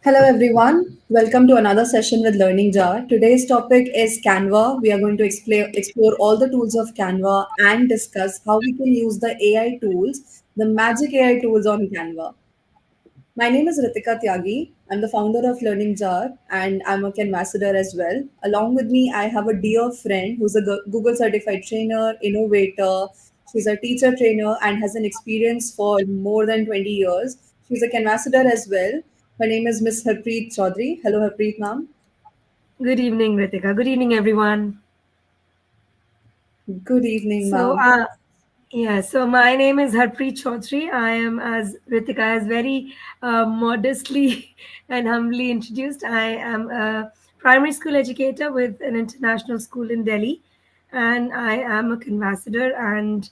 Hello, everyone. Welcome to another session with Learning Jar. Today's topic is Canva. We are going to explore all the tools of Canva and discuss how we can use the AI tools, the magic AI tools on Canva. My name is Ritika Tyagi. I'm the founder of Learning Jar and I'm a Canvassador as well. Along with me, I have a dear friend who's a Google certified trainer, innovator. She's a teacher trainer and has an experience for more than 20 years. She's a Canvassador as well. Her name is Miss Harpreet Chaudhary. Hello, Harpreet, ma'am. Good evening, Ritika. Good evening, everyone. Good evening, So, ma'am. uh, so my name is Harpreet Chaudhary. I am, as Ritika has very modestly and humbly introduced, I am a primary school educator with an international school in Delhi, and I am a convassador and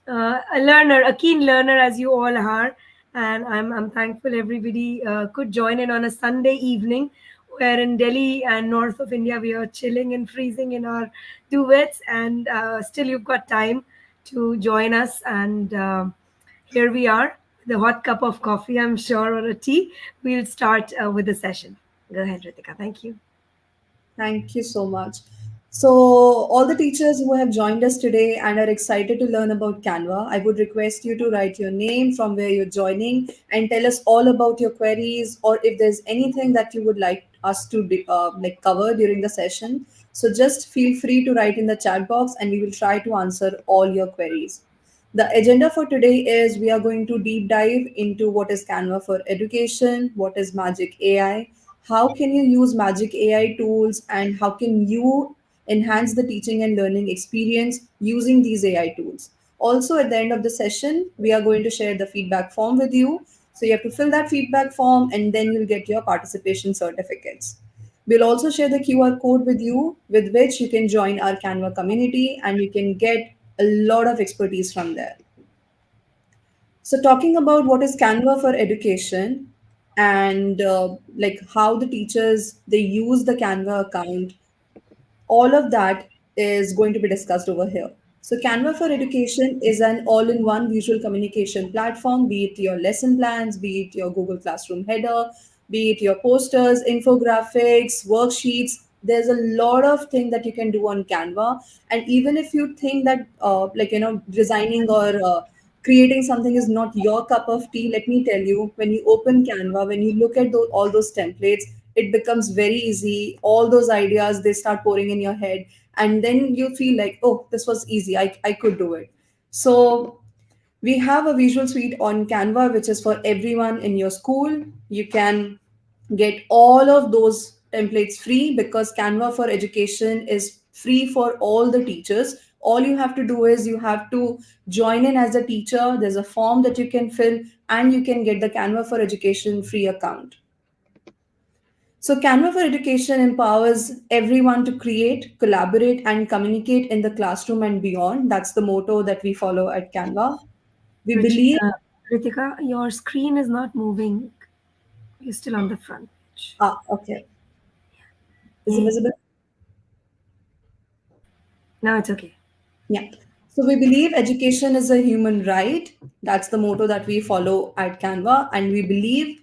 a learner, a keen learner, as you all are. And I'm thankful everybody could join in on a Sunday evening where in Delhi and north of India we are chilling and freezing in our duvets, and still you've got time to join us. And here we are, the hot cup of coffee, I'm sure, or a tea. We'll start with the session. Go ahead, Ritika. Thank you. Thank you so much. So, all the teachers who have joined us today and are excited to learn about Canva, I would request you to write your name, from where you're joining, and tell us all about your queries, or if there's anything that you would like us to cover during the session. So, just feel free to write in the chat box, and we will try to answer all your queries. The agenda for today is we are going to deep dive into what is Canva for education, what is Magic AI, how can you use Magic AI tools, and how can you enhance the teaching and learning experience using these AI tools. Also, at the end of the session, we are going to share the feedback form with you. So you have to fill that feedback form and then you'll get your participation certificates. We'll also share the QR code with you, with which you can join our Canva community and you can get a lot of expertise from there. So, talking about what is Canva for education and like how the teachers they use the Canva account, all of that is going to be discussed over here. So, Canva for Education is an all in one visual communication platform, be it your lesson plans, be it your Google Classroom header, be it your posters, infographics, worksheets. There's a lot of things that you can do on Canva. And even if you think that, designing or creating something is not your cup of tea, let me tell you, when you open Canva, when you look at all those templates, it becomes very easy. All those ideas they start pouring in your head, and then you feel like, oh, this was easy. I could do it. So we have a visual suite on Canva, which is for everyone in your school. You can get all of those templates free because Canva for Education is free for all the teachers. All you have to do is you have to join in as a teacher. There's a form that you can fill, and you can get the Canva for Education free account. So, Canva for Education empowers everyone to create, collaborate, and communicate in the classroom and beyond. That's the motto that we follow at Canva. We believe, Ritika, your screen is not moving. You're still on the front page. okay, is it Yeah. visible? Now it's okay. Yeah. So, we believe education is a human right. That's the motto that we follow at Canva. And we believe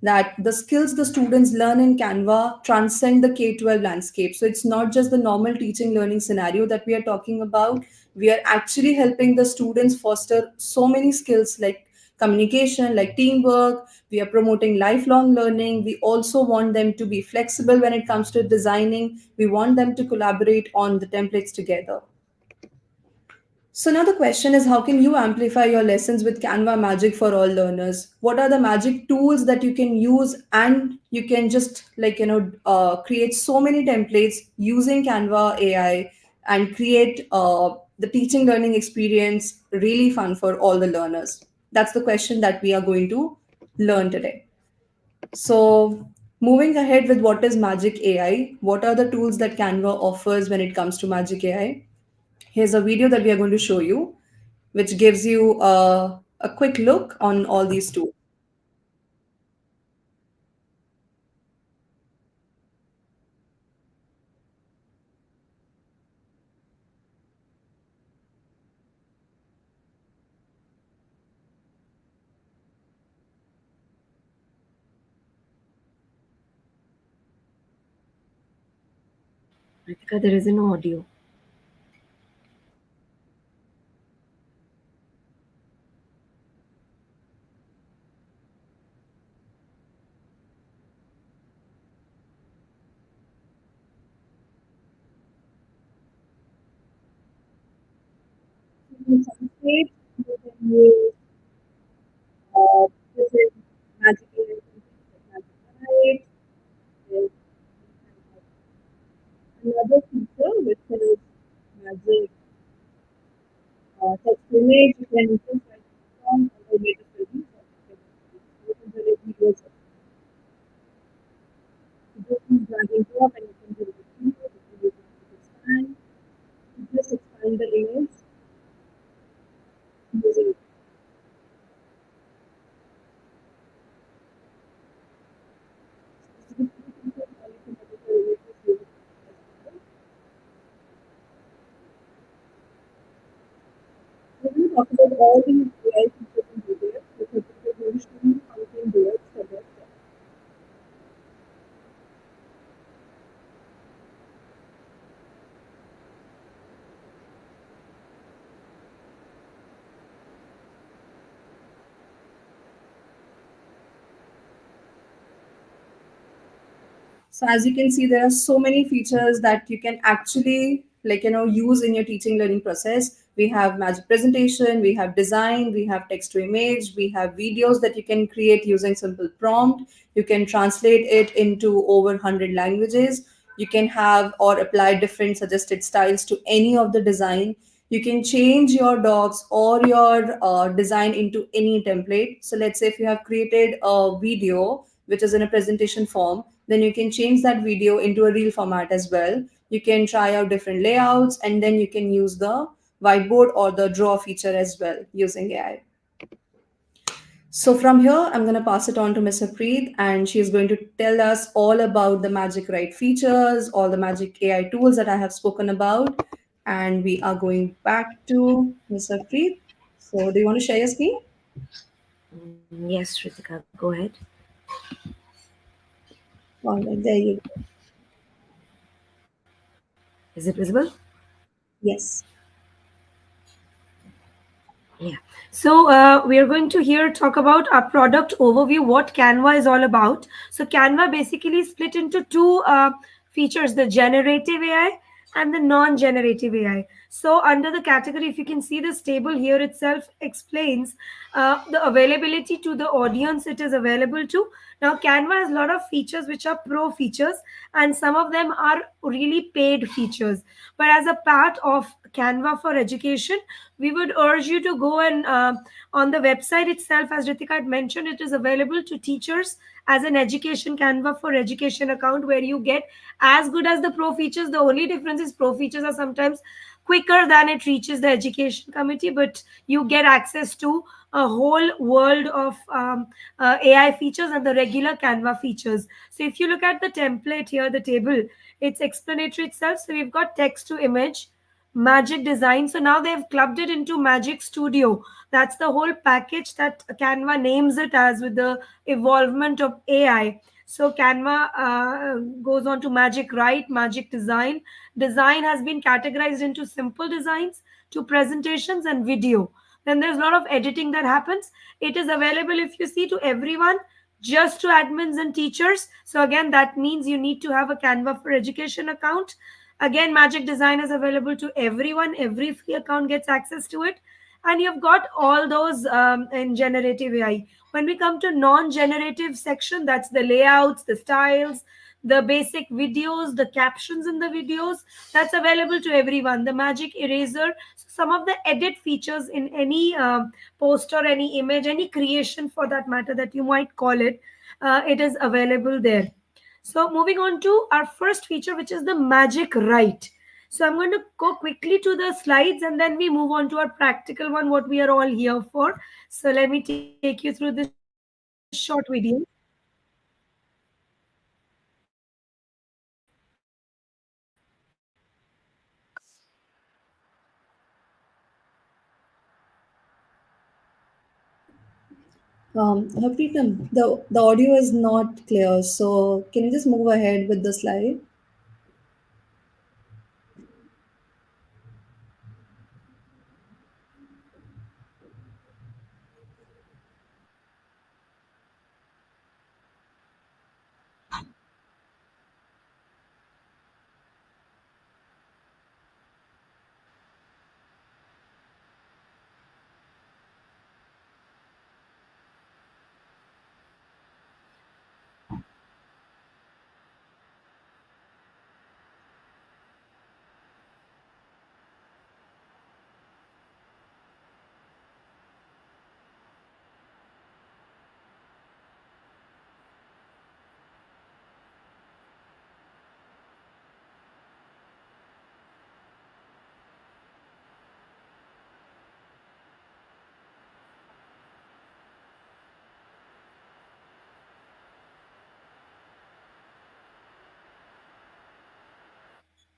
that the skills the students learn in Canva transcend the K 12 landscape. So it's not just the normal teaching learning scenario that we are talking about. We are actually helping the students foster so many skills like communication, like teamwork. We are promoting lifelong learning. We also want them to be flexible when it comes to designing. We want them to collaborate on the templates together. So now the question is, how can you amplify your lessons with Canva Magic for all learners? What are the magic tools that you can use, and you can just create so many templates using Canva AI and create the teaching learning experience really fun for all the learners. That's the question that we are going to learn today. So moving ahead with what is Magic AI, what are the tools that Canva offers when it comes to Magic AI? Here's a video that we are going to show you, which gives you a quick look on all these tools. Ritika, there is no audio. In some states, you can use this is magic event, magic light. There's another feature which is magic text to image. You can just write a song or make a film. You can generate videos. You just use drag and drop and you can generate videos. You can use magic expand. You just expand the image using specific features or you can edit the images using as well. We're going to talk about all the AI features in detail because we're going to show you how you can do it step by step. So as you can see, there are so many features that you can actually use in your teaching learning process. We have magic presentation, we have design, we have text to image, we have videos that you can create using simple prompt. You can translate it into over 100 languages. You can have or apply different suggested styles to any of the design. You can change your docs or your design into any template. So let's say if you have created a video which is in a presentation form, then you can change that video into a reel format as well. You can try out different layouts and then you can use the whiteboard or the draw feature as well using AI. So from here, I'm going to pass it on to Ms. Harpreet, and she is going to tell us all about the Magic Write features, all the Magic AI tools that I have spoken about. And we are going back to Ms. Harpreet. So do you want to share your screen? Yes, Ritika, go ahead. All right, there you go. Is it visible? Yes. Yeah. So we are going to here talk about our product overview, what Canva is all about. So Canva basically split into two features, the generative AI and the non-generative AI. So under the category, if you can see this table here itself explains the availability to the audience it is available to. Now Canva has a lot of features which are pro features and some of them are really paid features. But as a part of Canva for education, we would urge you to go and on the website itself, as Ritika had mentioned, it is available to teachers as an education Canva for education account where you get as good as the pro features. The only difference is pro features are sometimes quicker than it reaches the education committee, but you get access to a whole world of AI features and the regular Canva features. So if you look at the template here, the table, it's explanatory itself. So we've got text to image, Magic Design. So now they've clubbed it into Magic Studio. That's the whole package that Canva names it as with the evolvement of AI. So Canva goes on to Magic Write, Magic Design. Design has been categorized into simple designs, to presentations and video. Then there's a lot of editing that happens. It is available, if you see, to everyone, just to admins and teachers. So again, that means you need to have a Canva for Education account. Again, Magic Design is available to everyone. Every free account gets access to it. And you've got all those in generative AI. When we come to non-generative section, that's the layouts, the styles, the basic videos, the captions in the videos, that's available to everyone. The Magic Eraser, some of the edit features in any post or any image, any creation for that matter that you might call it, it is available there. So moving on to our first feature, which is the Magic Write. So I'm going to go quickly to the slides and then we move on to our practical one, what we are all here for. So let me take you through this short video. Harpreet, the audio is not clear. So can you just move ahead with the slide?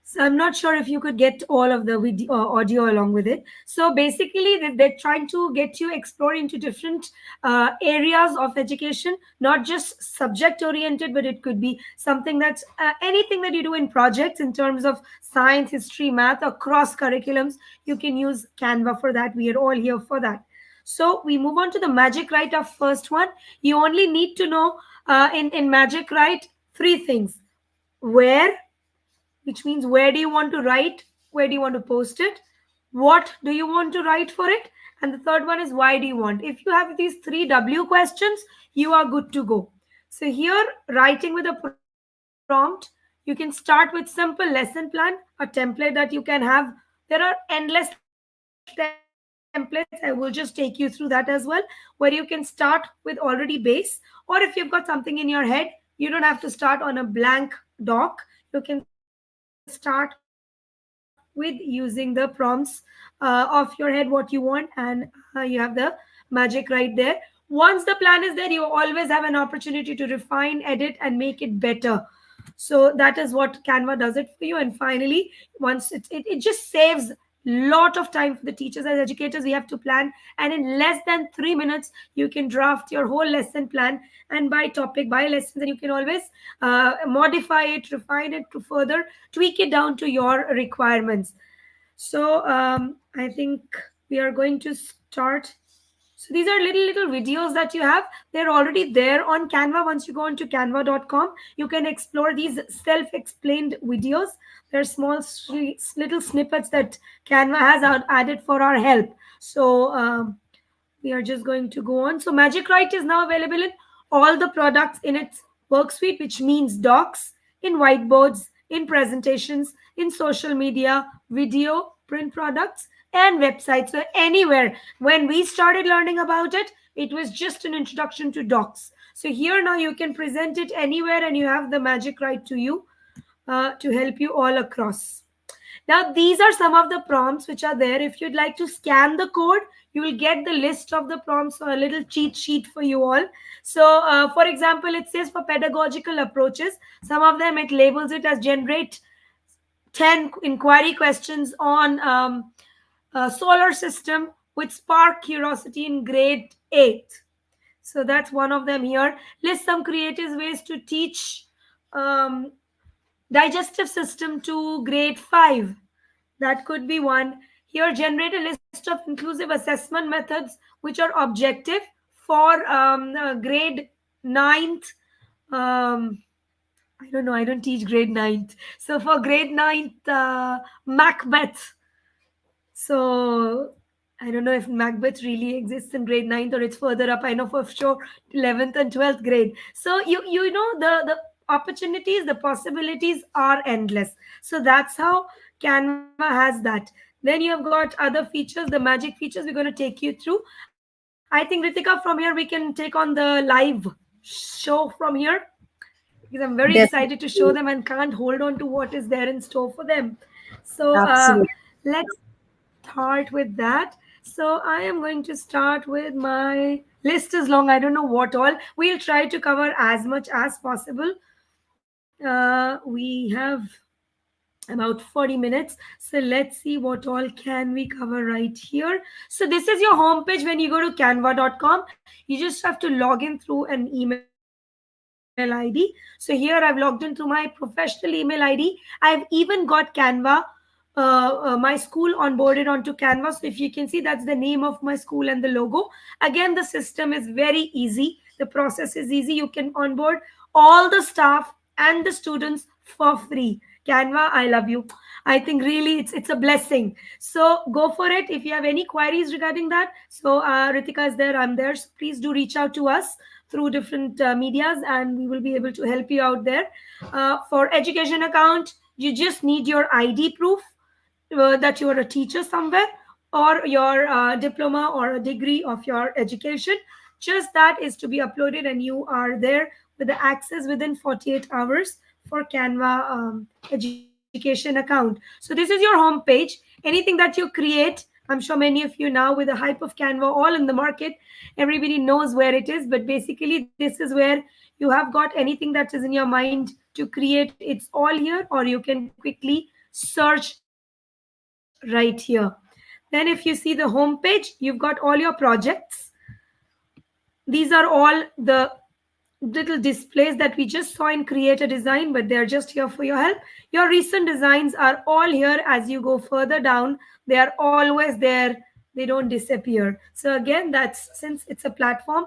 So I'm not sure if you could get all of the video audio along with it. So basically, they're trying to get you explore into different areas of education, not just subject oriented, but it could be something that's anything that you do in projects in terms of science, history, math, or cross curriculums. You can use Canva for that. We are all here for that. So we move on to the magic write of first one. You only need to know in magic write three things: where, which means where do you want to write, where do you want to post it, what do you want to write for it, and the third one is why do you want. If you have these three W questions, you are good to go. So here, writing with a prompt, you can start with simple lesson plan, a template that you can have. There are endless templates, I will just take you through that as well, where you can start with already base, or if you've got something in your head, you don't have to start on a blank doc. You can start with using the prompts of your head, what you want, and you have the magic right there. Once the plan is there, you always have an opportunity to refine, edit, and make it better. So that is what Canva does it for you. And finally, once it just saves lot of time for the teachers. As educators, we have to plan, and in less than 3 minutes you can draft your whole lesson plan, and by topic, by lessons, and you can always modify it, refine it to further tweak it down to your requirements. So I think we are going to start. So these are little videos that you have. They're already there on Canva. Once you go on to canva.com, you can explore these self-explained videos. They're small little snippets that Canva has added for our help. So we are just going to go on. So Magic Write is now available in all the products in its work suite, which means docs, in whiteboards, in presentations, in social media, video, print products, and websites. So anywhere. When we started learning about it, it was just an introduction to docs. So here now you can present it anywhere, and you have the Magic Write to you to help you all across. Now, these are some of the prompts which are there. If you'd like to scan the code, you will get the list of the prompts, or a little cheat sheet for you all. So, for example, it says for pedagogical approaches, some of them it labels it as generate 10 inquiry questions on solar system with spark curiosity in grade 8. So that's one of them here. List some creative ways to teach um, digestive system to grade 5. That could be one. Here, generate a list of inclusive assessment methods which are objective for grade ninth. Um, I don't know, I don't teach grade ninth. So for grade ninth, Macbeth. So I don't know if Macbeth really exists in grade ninth or it's further up. I know for sure 11th and 12th grade. So you know the opportunities, the possibilities are endless. So that's how Canva has that. Then you have got other features, the magic features we're going to take you through. I think Ritika, from here we can take on the live show from here, because I'm very excited to show them and Definitely. can't hold on to what is there in store for them. So Absolutely. let's start with that. So I am going to start with my list is long. I don't know what all. We'll try to cover as much as possible. We have about 40 minutes. So let's see what all can we cover right here. So this is your homepage when you go to canva.com. You just have to log in through an email ID. So here I've logged in through my professional email ID. I've even got Canva, my school onboarded onto Canva. So if you can see, that's the name of my school and the logo. Again, the system is very easy. The process is easy. You can onboard all the staff and the students for free. Canva, I love you. I think really it's a blessing. So go for it. If you have any queries regarding that, so Ritika is there, I'm there. So please do reach out to us through different medias, and we will be able to help you out there. For education account, you just need your ID proof that you are a teacher somewhere, or your diploma or a degree of your education. Just that is to be uploaded, and you are there with the access within 48 hours for Canva education account. So this is your home page. Anything that you create, I'm sure many of you now, with the hype of Canva all in the market, everybody knows where it is. But basically, this is where you have got anything that is in your mind to create. It's all here, or you can quickly search right here. Then if you see the home page, you've got all your projects. These are all the little displays that we just saw in Create a Design, but they're just here for your help. Your recent designs are all here as you go further down. They are always there, they don't disappear. So, again, that's since it's a platform,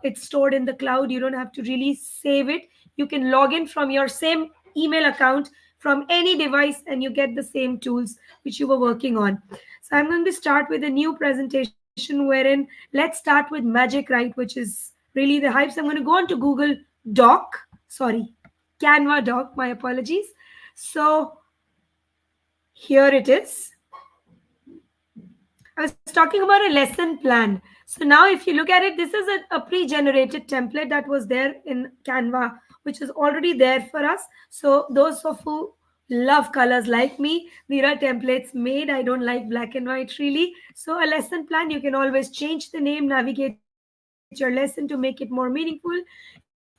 it's stored in the cloud. You don't have to really save it. You can log in from your same email account from any device and you get the same tools which you were working on. So, I'm going to start with a new presentation wherein let's start with Magic Write, which is really the hype. So I'm going to go on to Google Doc, sorry, Canva Doc, my apologies. So here it is. I was talking about a lesson plan. So now if you look at it, this is a pre-generated template that was there in Canva, which is already there for us. So those of who love colors like me, there are templates made. I don't like black and white really. So a lesson plan, you can always change the name, navigate your lesson to make it more meaningful.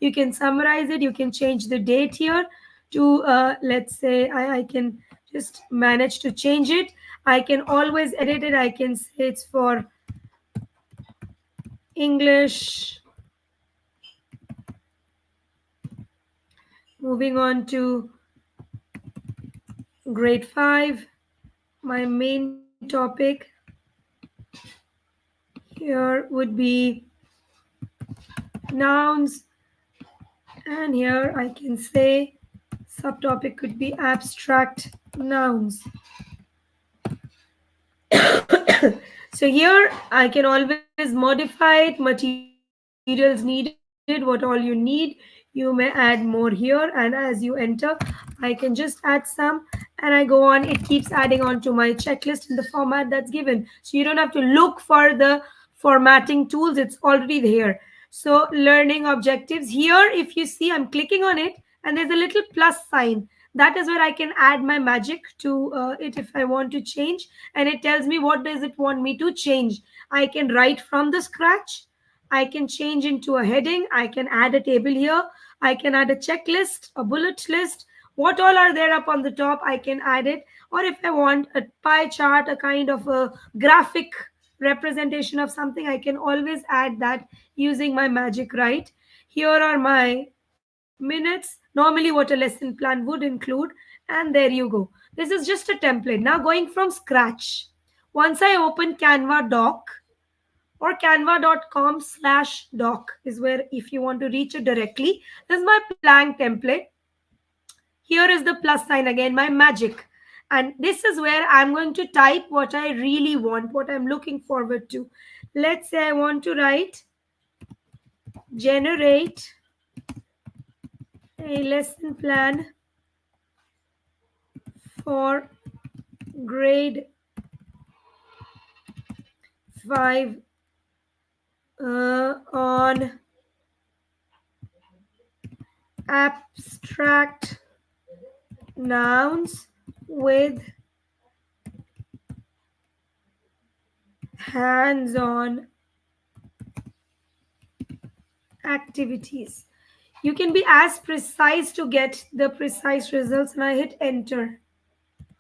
You can summarize it, you can change the date here to let's say I can just manage to change it. I can always edit it. I can say it's for English. Moving on to grade 5, my main topic here would be nouns, and here I can say subtopic could be abstract nouns. So here I can always modify it, materials needed, what all you need. You may add more here, and as you enter, I can just add some, and I go on. It keeps adding on to my checklist in the format that's given. So you don't have to look for the formatting tools, it's already there. So learning objectives. Here, if you see, I'm clicking on it, and there's a little plus sign. That is where I can add my magic to it if I want to change, and it tells me what does it want me to change. I can write from the scratch, I can change into a heading, I can add a table here, I can add a checklist, a bullet list, what all are there up on the top, I can add it. Or if I want a pie chart, a kind of a graphic representation of something, I can always add that using my magic write. Here are my minutes, normally what a lesson plan would include, and there you go. This is just a template. Now going from scratch. Once I open Canva Doc or canva.com/doc is where if you want to reach it directly. This is my blank template. Here is the plus sign again, my magic. And this is where I'm going to type what I really want, what I'm looking forward to. Let's say I want to write generate a lesson plan for grade 5 on abstract nouns with hands on activities. You can be as precise to get the precise results, and I hit enter.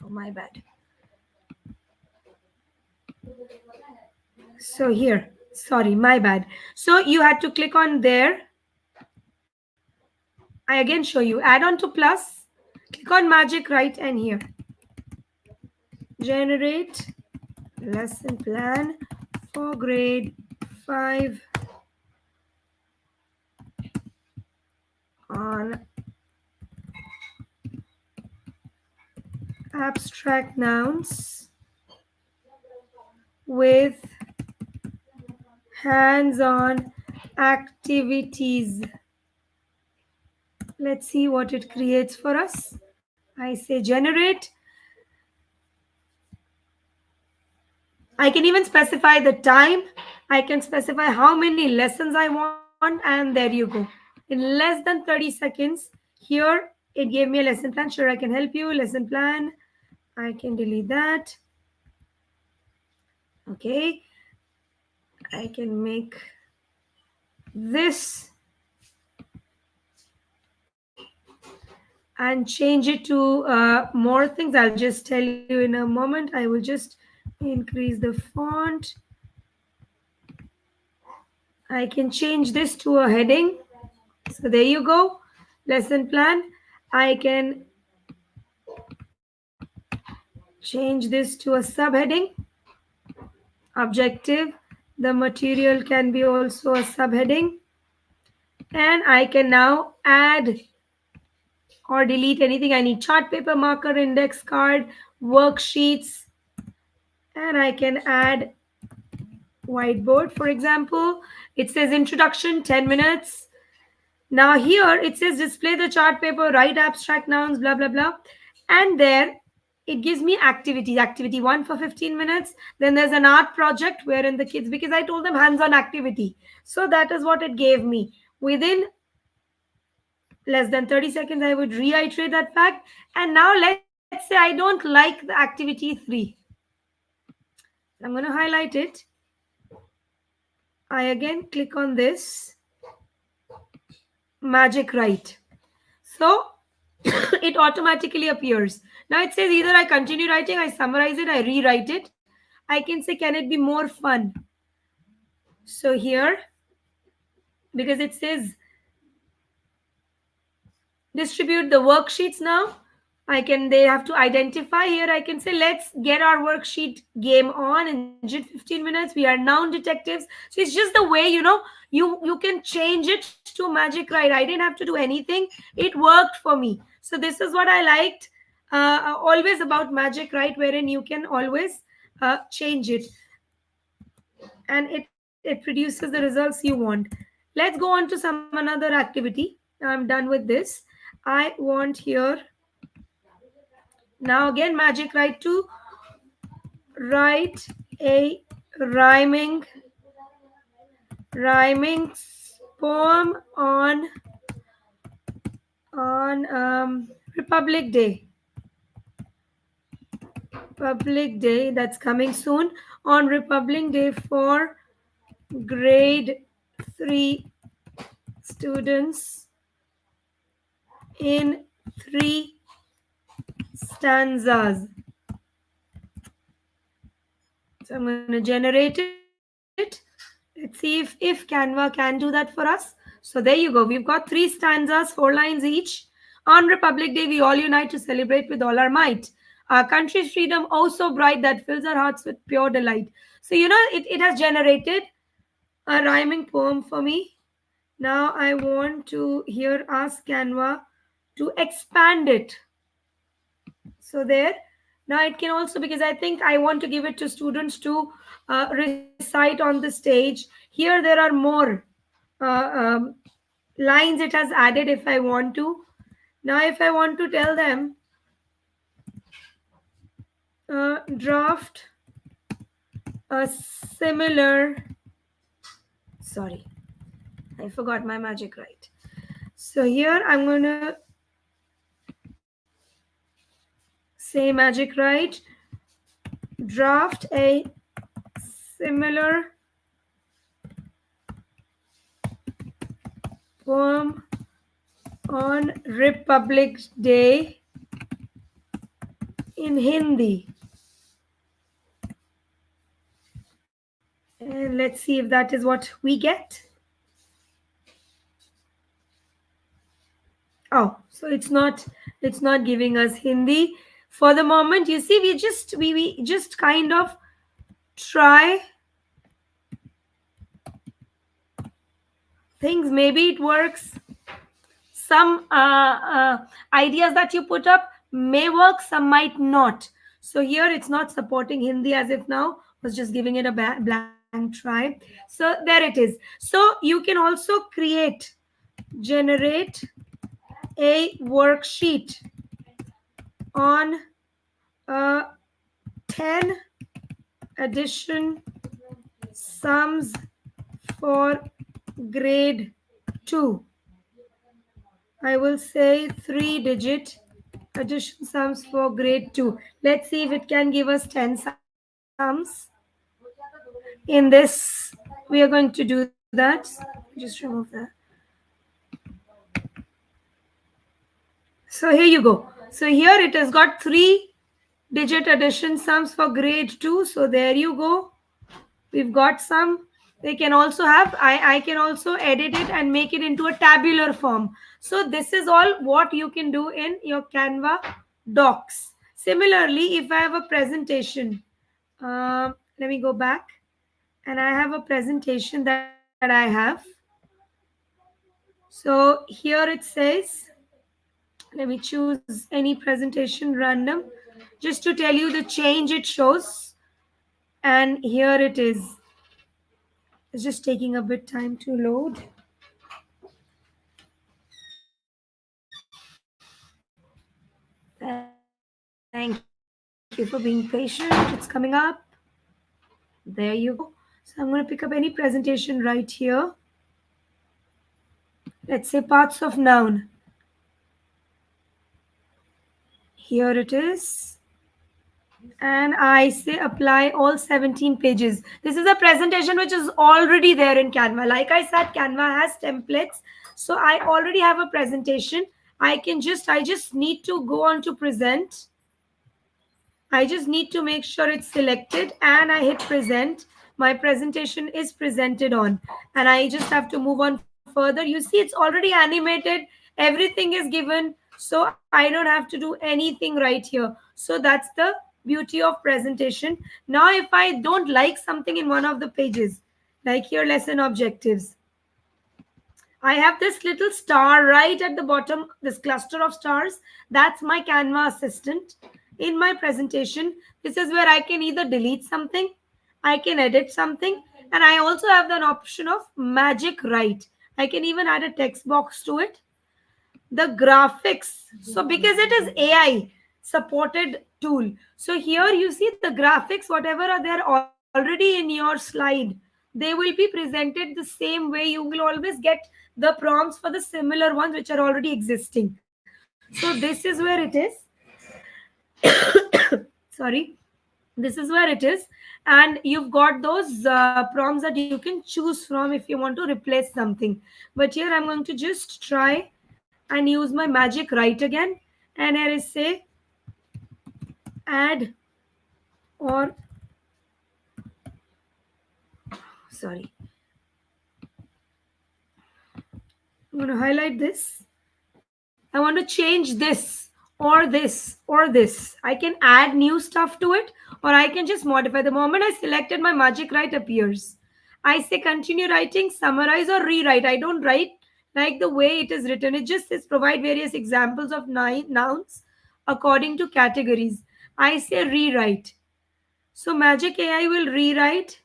Oh, my bad. So here, sorry, my bad. So you had to click on there. I again show you, add on to plus, click on magic right, and here generate lesson plan for grade 5 on abstract nouns with hands-on activities. Let's see what it creates for us. I say generate. I can even specify the time. I can specify how many lessons I want, and there you go. In less than 30 seconds, here it gave me a lesson plan. Sure, I can help you. Lesson plan. I can delete that. Okay. I can make this and change it to more things. I'll just tell you in a moment. I will just increase the font. I can change this to a heading. So there you go. Lesson plan. I can change this to a subheading. Objective. The material can be also a subheading. And I can now add or delete anything I need. Chart paper, marker, index card, worksheets, and I can add whiteboard, for example. It says introduction, 10 minutes. Now here it says display the chart paper, write abstract nouns, blah, blah, blah. And there it gives me activities. Activity 1 for 15 minutes. Then there's an art project wherein the kids, because I told them hands-on activity. So that is what it gave me. Within less than 30 seconds, I would reiterate that fact. And now let's say I don't like the activity 3. I'm going to highlight it. I again click on this magic write. So it automatically appears. Now it says either I continue writing, I summarize it, I rewrite it. I can say, can it be more fun? So here, because it says distribute the worksheets now, they have to identify. Here I can say, let's get our worksheet game on in just 15 minutes. We are now detectives. So it's just the way, you can change it to magic write. I didn't have to do anything. It worked for me. So this is what I liked always about magic write, wherein you can always change it, and it produces the results you want. Let's go on to some another activity. I'm done with this. I want here now again magic write to write a rhyming rhyming poem on Republic Day. Republic Day, that's coming soon. On Republic Day for grade 3 students in 3 stanzas. So I'm going to generate it. Let's see if Canva can do that for us. So there you go. We've got 3 stanzas, 4 lines each. On Republic Day, we all unite to celebrate with all our might. Our country's freedom, oh so bright, that fills our hearts with pure delight. So, it has generated a rhyming poem for me. Now I want to here ask Canva to expand it. So there. Now it can also, because I think I want to give it to students to recite on the stage. Here there are more uh, um, lines it has added if I want to. Now if I want to tell them draft a similar, sorry, I forgot my magic right. So here I'm going to say magic right, draft a similar poem on Republic Day in Hindi. And let's see if that is what we get. Oh, so it's not giving us Hindi for the moment. You see, we just kind of try things. Maybe it works. Some ideas that you put up may work, some might not. So here it's not supporting Hindi as if now, was just giving it a blank try. So there it is. So you can also create, generate a worksheet on 10 addition sums for grade 2. I will say 3-digit addition sums for grade 2. Let's see if it can give us 10 sums. In this, we are going to do that. Just remove that. So here you go. So here it has got 3-digit addition sums for grade 2. So there you go. We've got some. They can also have, I can also edit it and make it into a tabular form. So this is all what you can do in your Canva docs. Similarly, if I have a presentation, let me go back, and I have a presentation that I have. So here it says, let me choose any presentation random just to tell you the change it shows. And here it is. It's just taking a bit time to load. Thank you for being patient. It's coming up. There you go. So I'm going to pick up any presentation right here. Let's say parts of noun. Here it is. And I say apply all 17 pages. This is a presentation which is already there in Canva. Like I said, Canva has templates. So I already have a presentation. I just need to go on to present. I just need to make sure it's selected and I hit present. My presentation is presented on, and I just have to move on further. You see, it's already animated, everything is given, so I don't have to do anything right here. So that's the beauty of presentation. Now, if I don't like something in one of the pages, like here, lesson objectives, I have this little star right at the bottom, this cluster of stars. That's my Canva assistant. In my presentation, this is where I can either delete something, I can edit something, and I also have an option of magic write. I can even add a text box to it. The graphics. So because it is AI supported tool. So here you see the graphics, whatever are there already in your slide, they will be presented the same way. You will always get the prompts for the similar ones which are already existing. So this is where it is. Sorry, this is where it is. And you've got those prompts that you can choose from if you want to replace something. But here I'm going to just try and use my magic write again. And here is say add or, sorry, I'm going to highlight this. I want to change this or this or this. I can add new stuff to it, or I can just modify. The moment I selected, my magic write appears. I say continue writing, summarize, or rewrite. I don't write like the way it is written. It just says provide various examples of nouns according to categories. I say rewrite. So Magic AI will rewrite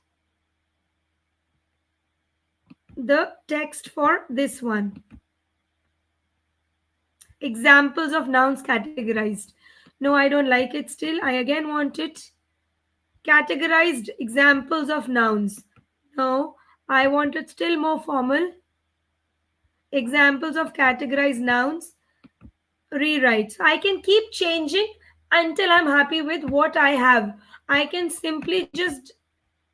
the text for this one. Examples of nouns categorized. No, I don't like it still. I again want it categorized examples of nouns. No, I want it still more formal. Examples of categorized nouns. Rewrite. So I can keep changing until I'm happy with what I have. I can simply just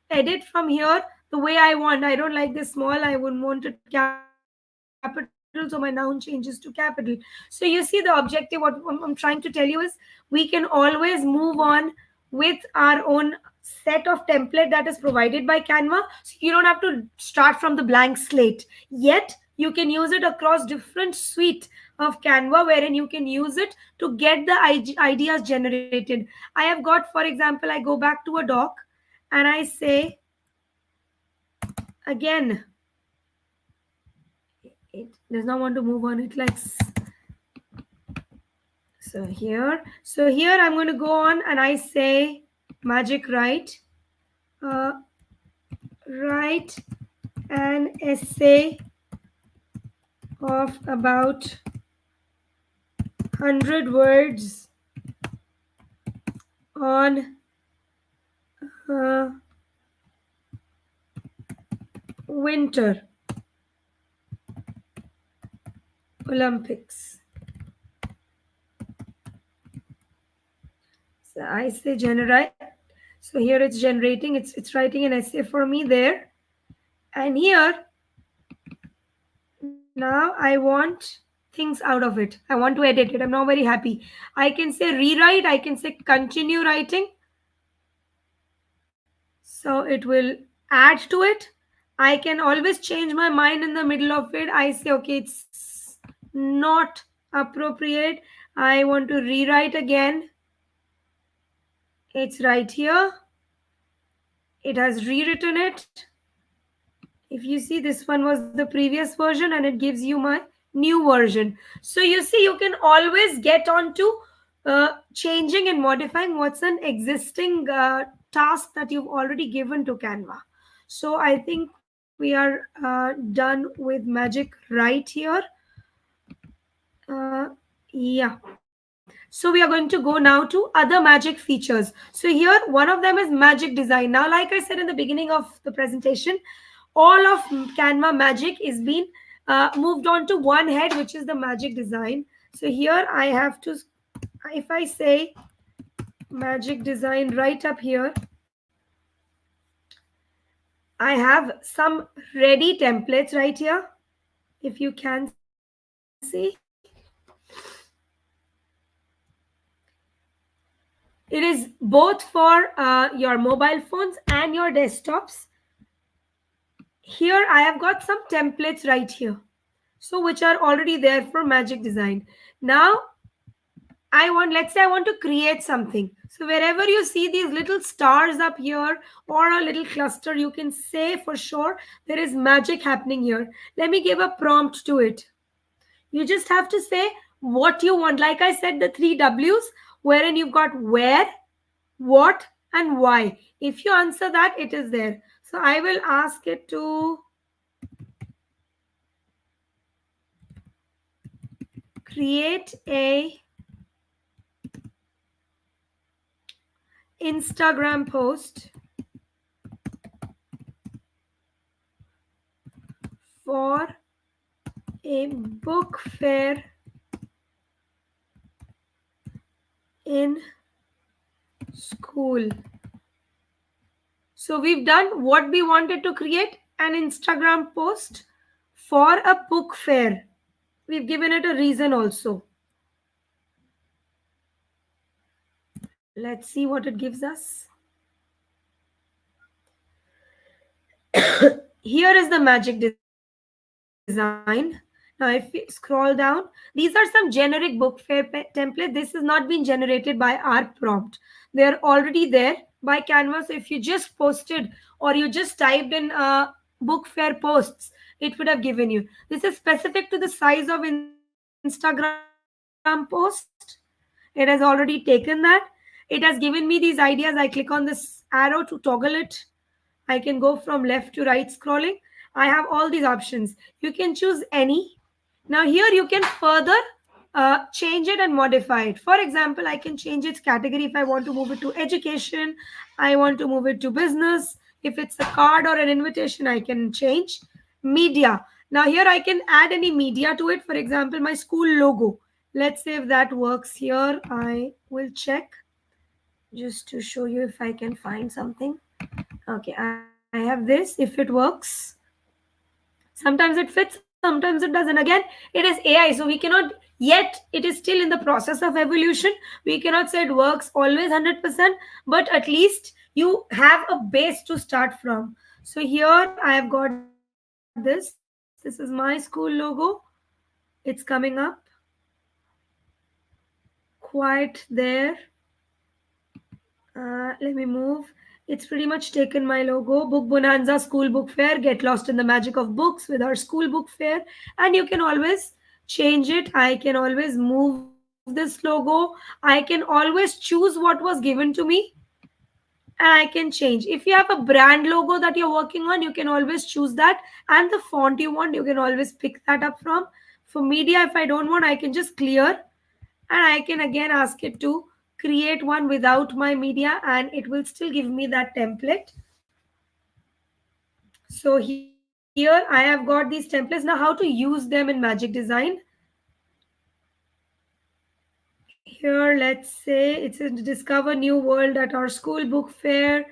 edit from here the way I want. I don't like this small. I wouldn't want it capital, so my noun changes to capital. So you see the objective. What I'm trying to tell you is we can always move on with our own set of template that is provided by Canva. So you don't have to start from the blank slate. Yet you can use it across different suite of Canva, wherein you can use it to get the ideas generated. I have got, for example, I go back to a doc and I say again, it does not want to move on. It likes, so here I'm going to go on and I say magic write, uh, write an essay of about 100 words on uh, winter Olympics. So I say generate. So here it's generating, it's writing an essay for me there. And here now I want things out of it. I want to edit it. I'm not very happy. I can say rewrite, I can say continue writing. So it will add to it. I can always change my mind in the middle of it. I say, okay, it's not appropriate. I want to rewrite again. It's right here. It has rewritten it. If you see, this one was the previous version and it gives you my new version. So you see, you can always get on to changing and modifying what's an existing task that you've already given to Canva. So I think we are done with magic right here. uh, yeah. So we are going to go now to other magic features. So here one of them is magic design. Now, like I said in the beginning of the presentation, all of Canva magic is being moved on to one head, which is the magic design. So here I have to, if I say magic design right up here, I have some ready templates right here. If you can see, it is both for your mobile phones and your desktops. Here I have got some templates right here, so which are already there for magic design. Now I want, let's say I want to create something. So wherever you see these little stars up here or a little cluster, you can say for sure there is magic happening here. Let me give a prompt to it. You just have to say what you want. Like I said, the three W's, wherein you've got where, what, and why. If you answer that, it is there. So I will ask it to create a Instagram post for a book fair in school. So we've done what we wanted to create, an Instagram post for a book fair. We've given it a reason also. Let's see what it gives us. Here is the magic design. Now, if we scroll down, these are some generic book fair template. This has not been generated by our prompt. They're already there by Canva. So if you just posted or you just typed in book fair posts, it would have given you. This is specific to the size of Instagram post. It has already taken that. It has given me these ideas. I click on this arrow to toggle it. I can go from left to right scrolling. I have all these options. You can choose any. Now here you can further change it and modify it. For example, I can change its category if I want to move it to education. I want to move it to business. If it's a card or an invitation, I can change. Media. Now here I can add any media to it. For example, my school logo. Let's see if that works here. I will check just to show you if I can find something. Okay, I have this. If it works, sometimes it fits, sometimes it doesn't. Again, it is AI, so we cannot yet, it is still in the process of evolution. We cannot say it works always 100%, but at least you have a base to start from. So here I have got this is my school logo. It's coming up quite there. Let me move. It's pretty much taken my logo. Book Bonanza School Book Fair. Get lost in the magic of books with our school book fair. And you can always change it. I can always move this logo. I can always choose what was given to me. And I can change. If you have a brand logo that you're working on, you can always choose that. And the font you want, you can always pick that up from. For media, if I don't want, I can just clear. And I can again ask it to create one without my media and it will still give me that template. So here I have got these templates. Now how to use them in magic design. Here let's say it's a discover new world at our school book fair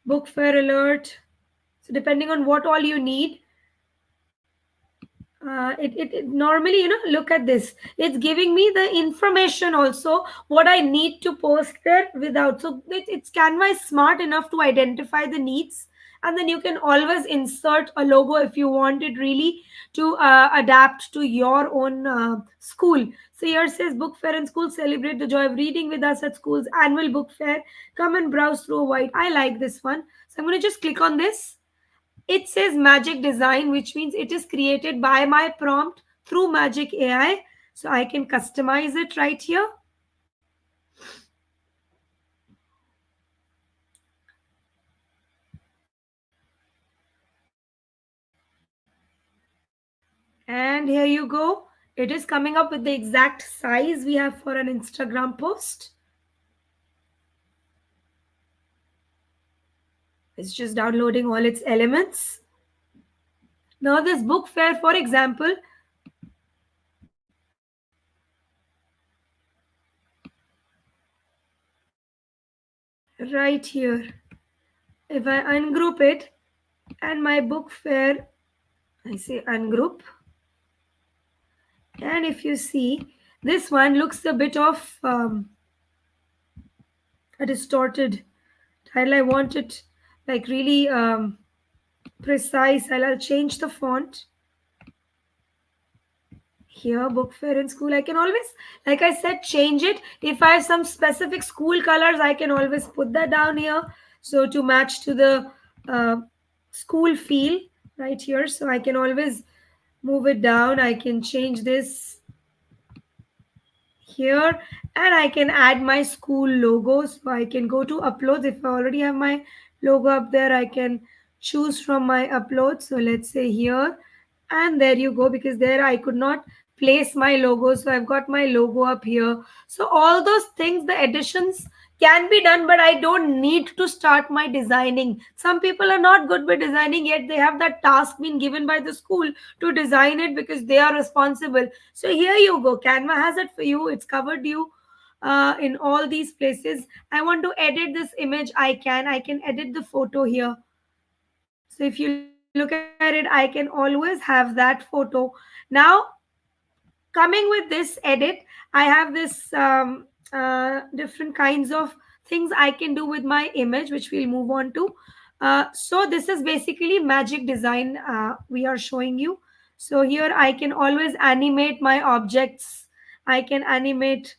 alert. So depending on what all you need, It normally, look at this, it's giving me the information also what I need to post there without. So it's Canva is smart enough to identify the needs, and then you can always insert a logo if you want it really to adapt to your own school. So here says book fair and school, celebrate the joy of reading with us at school's annual book fair. Come and browse through a wide. I like this one, so I'm going to just click on this. It says magic design, which means it is created by my prompt through Magic AI. So I can customize it right here. And here you go. It is coming up with the exact size we have for an Instagram post. It's just downloading all its elements. Now, this book fair, for example, right here, if I ungroup it and my book fair, I say ungroup. And if you see, this one looks a bit of a distorted title. I want it like really precise. I'll change the font here. Book fair in school, I can always, like I said, change it. If I have some specific school colors, I can always put that down here, so to match to the uh, school feel right here. So I can always move it down. I can change this here, and I can add my school logo. So I can go to uploads. If I already have my logo up there, I can choose from my uploads. So let's say here, and there you go, because there I could not place my logo, so I've got my logo up here. So all those things, the additions can be done, but I don't need to start my designing. Some people are not good with designing, yet they have that task been given by the school to design it because they are responsible. So here you go, Canva has it for you. It's covered you in all these places. I want to edit this image, I can edit the photo here. So if you look at it, I can always have that photo. Now, coming with this edit, I have this different kinds of things I can do with my image, which we'll move on to. So this is basically magic design we are showing you. So here I can always animate my objects. I can animate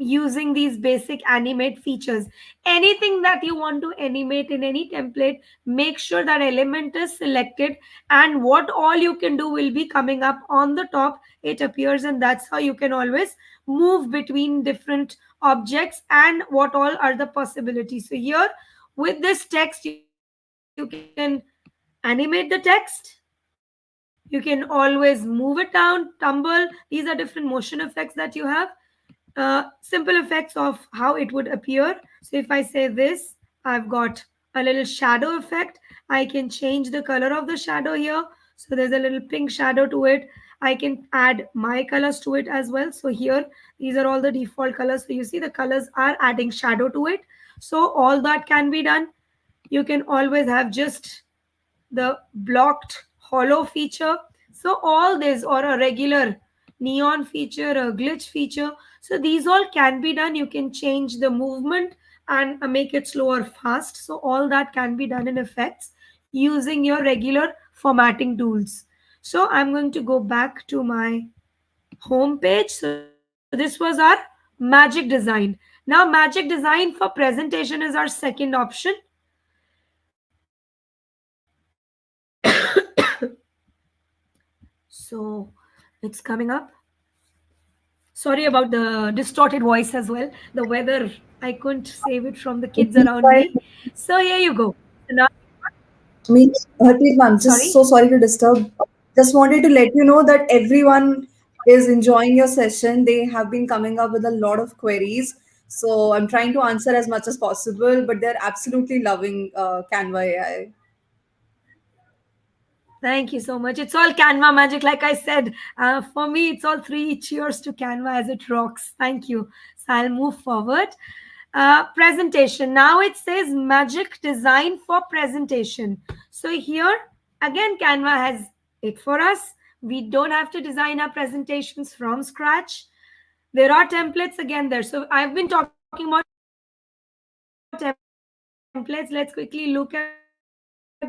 using these basic animate features. Anything that you want to animate in any template, make sure that element is selected, and what all you can do will be coming up on the top. It appears, and that's how you can always move between different objects and what all are the possibilities. So here with this text, you can animate the text. You can always move it down, tumble. These are different motion effects that you have. Simple effects of how it would appear. So if I say this, I've got a little shadow effect. I can change the color of the shadow here. So there's a little pink shadow to it. I can add my colors to it as well. So here, these are all the default colors. So you see the colors are adding shadow to it. So all that can be done. You can always have just the blocked hollow feature. So all this, or a regular neon feature, a glitch feature. So these all can be done. You can change the movement and make it slow or fast. So all that can be done in effects using your regular formatting tools. So I'm going to go back to my home page. So this was our magic design. Now magic design for presentation is our second option. So it's coming up. Sorry about the distorted voice as well. The weather, I couldn't save it from the kids around Meanwhile, me. So here you go. Now, me, Harpreet ma'am, just so sorry. sorry to disturb. Just wanted to let you know that everyone is enjoying your session. They have been coming up with a lot of queries. So I'm trying to answer as much as possible, but they're absolutely loving Canva AI. Thank you so much. It's all Canva magic, like I said. For me, it's all three cheers to Canva as it rocks. Thank you. So I'll move forward. Presentation. Now it says magic design for presentation. So here again, Canva has it for us. We don't have to design our presentations from scratch. There are templates again there. So I've been talking about templates. Let's quickly look at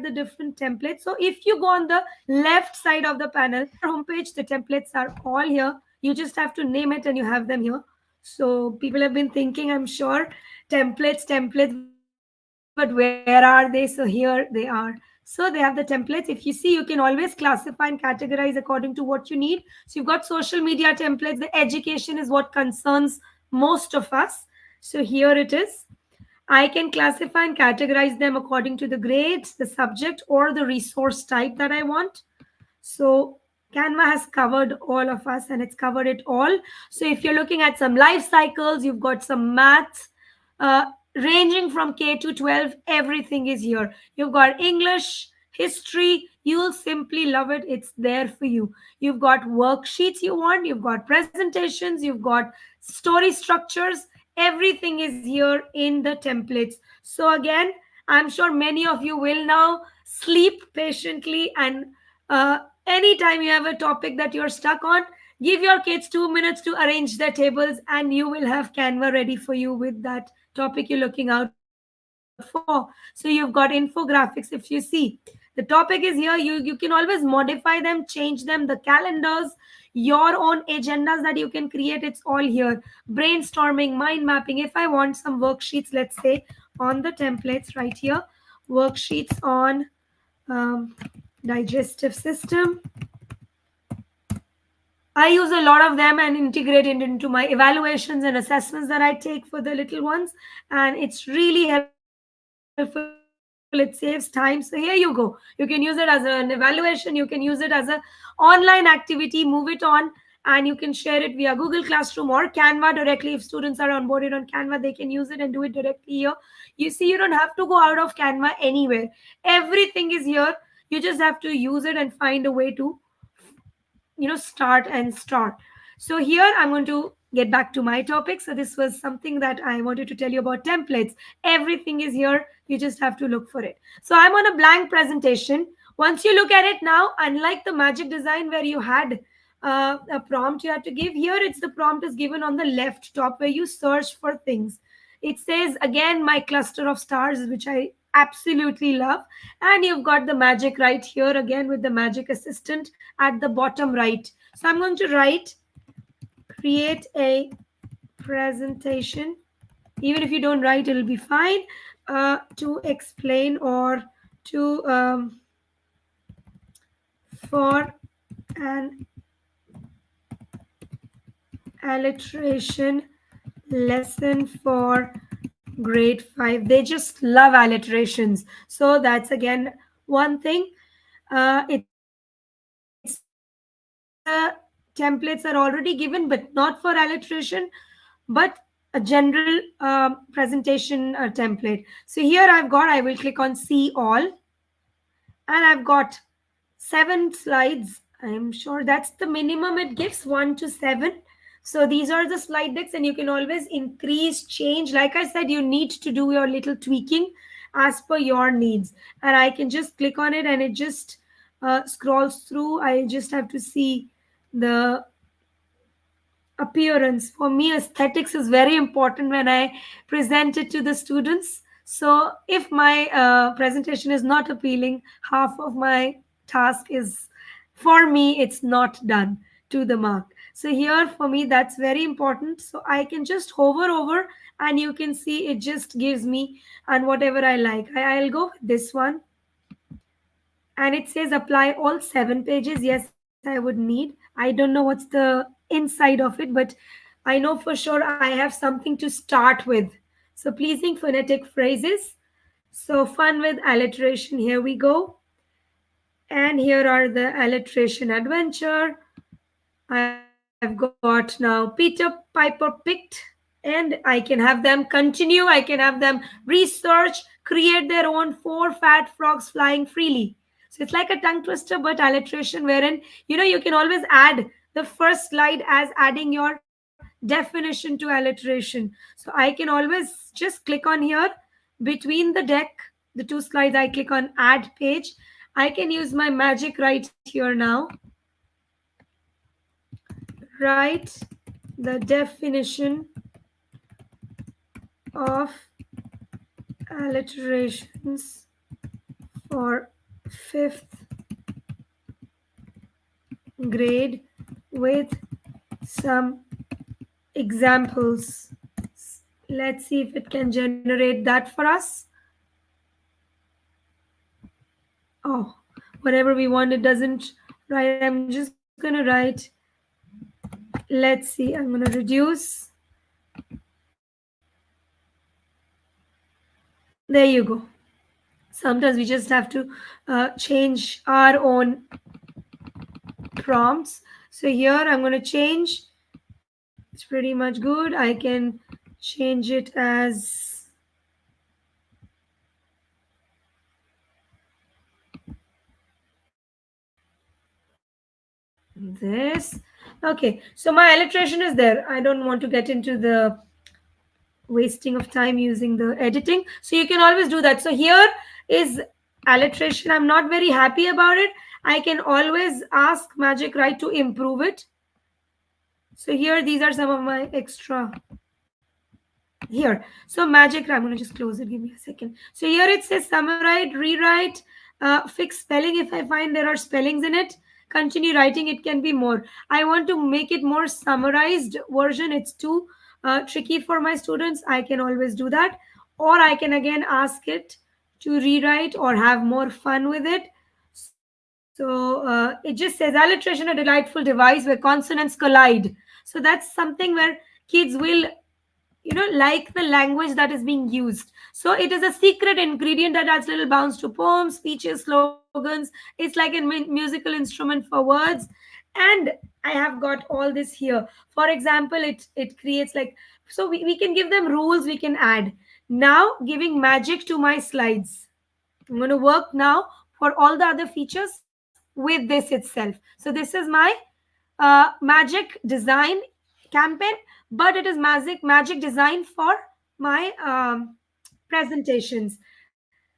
the different templates. So if you go on the left side of the panel, here are our homepage. The templates are all here. You just have to name it and you have them here. So people have been thinking, I'm sure, templates, but where are they? So here they are. So they have the templates. If you see, you can always classify and categorize according to what you need. So you've got social media templates. The education is what concerns most of us. So here it is. I can classify and categorize them according to the grades, the subject, or the resource type that I want. So Canva has covered all of us and it's covered it all. So if you're looking at some life cycles, you've got some maths, ranging from K to 12, everything is here. You've got English, history, you'll simply love it. It's there for you. You've got worksheets you want, you've got presentations, you've got story structures, everything is here in the templates. So, again, I'm sure many of you will now sleep patiently and anytime you have a topic that you're stuck on, give your kids 2 minutes to arrange their tables, and you will have Canva ready for you with that topic you're looking out for. So you've got infographics. If you see, the topic is here. You can always modify them, change them, the calendars, your own agendas that you can create. It's all here. Brainstorming, mind mapping. If I want some worksheets, let's say on the templates right here, worksheets on um, digestive system. I use a lot of them and integrate it into my evaluations and assessments that I take for the little ones. And it's really helpful. It saves time. So here you go. You can use it as an evaluation. You can use it as an online activity. Move it on and you can share it via Google Classroom or Canva directly. If students are onboarded on Canva, they can use it and do it directly here. You see, you don't have to go out of Canva anywhere. Everything is here. You just have to use it and find a way to start and start. So here I'm going to get back to my topic. So this was something that I wanted to tell you about templates. Everything is here, you just have to look for it. So I'm on a blank presentation. Once you look at it now, unlike the magic design where you had a prompt you had to give, here it's the prompt is given on the left top where you search for things. It says again my cluster of stars, which I absolutely love. And you've got the magic right here again with the magic assistant at the bottom right. So I'm going to write create a presentation. Even if you don't write, it'll be fine. To explain or to for an alliteration lesson for grade 5. They just love alliterations. So that's again one thing. It's the templates are already given, but not for alliteration, but a general presentation template. So here I will click on see all, and I've got 7 slides. I'm sure that's the minimum it gives, 1 to 7. So these are the slide decks, and you can always increase, change. Like I said, you need to do your little tweaking as per your needs. And I can just click on it and it just scrolls through. I just have to see the appearance. For me, aesthetics is very important when I present it to the students. So if my presentation is not appealing, half of my task is, for me, it's not done to the mark. So here for me that's very important. So I can just hover over and you can see it just gives me and whatever I like. I'll go with this one, and it says apply all 7 pages. Yes, I would need. I don't know what's the inside of it, but I know for sure I have something to start with. So pleasing phonetic phrases. So fun with alliteration. Here we go. And here are the alliteration adventure. I've got now Peter Piper picked, and I can have them continue. I can have them research, create their own 4 fat frogs flying freely. So it's like a tongue twister, but alliteration, wherein you can always add the first slide as adding your definition to alliteration. So I can always just click on here between the deck, the 2 slides. I click on add page. I can use my magic right here now write the definition of alliterations for fifth grade with some examples. Let's see if it can generate that for us. Oh, whatever we want, it doesn't write. I'm just gonna write, let's see, I'm gonna reduce. There you go. Sometimes we just have to change our own prompts. So here I'm gonna change. It's pretty much good. I can change it as this. Okay, so my alliteration is there. I don't want to get into the wasting of time using the editing. So you can always do that. So here is alliteration. I'm not very happy about it. I can always ask Magic Write to improve it. So here, these are some of my extra here. So Magic, I'm going to just close it. Give me a second. So here it says summarize, rewrite, fix spelling if I find there are spellings in it. Continue writing, it can be more. I want to make it more summarized version. It's too tricky for my students. I can always do that. Or I can again ask it to rewrite or have more fun with it. So it just says alliteration, a delightful device where consonants collide. So that's something where kids will like the language that is being used. So it is a secret ingredient that adds little bounce to poems, speeches, slogans. It's like a musical instrument for words. And I have got all this here. For example, it creates like, so we can give them rules we can add. Now giving magic to my slides. I'm going to work now for all the other features with this itself. So this is my magic design campaign, but it is magic design for my presentations.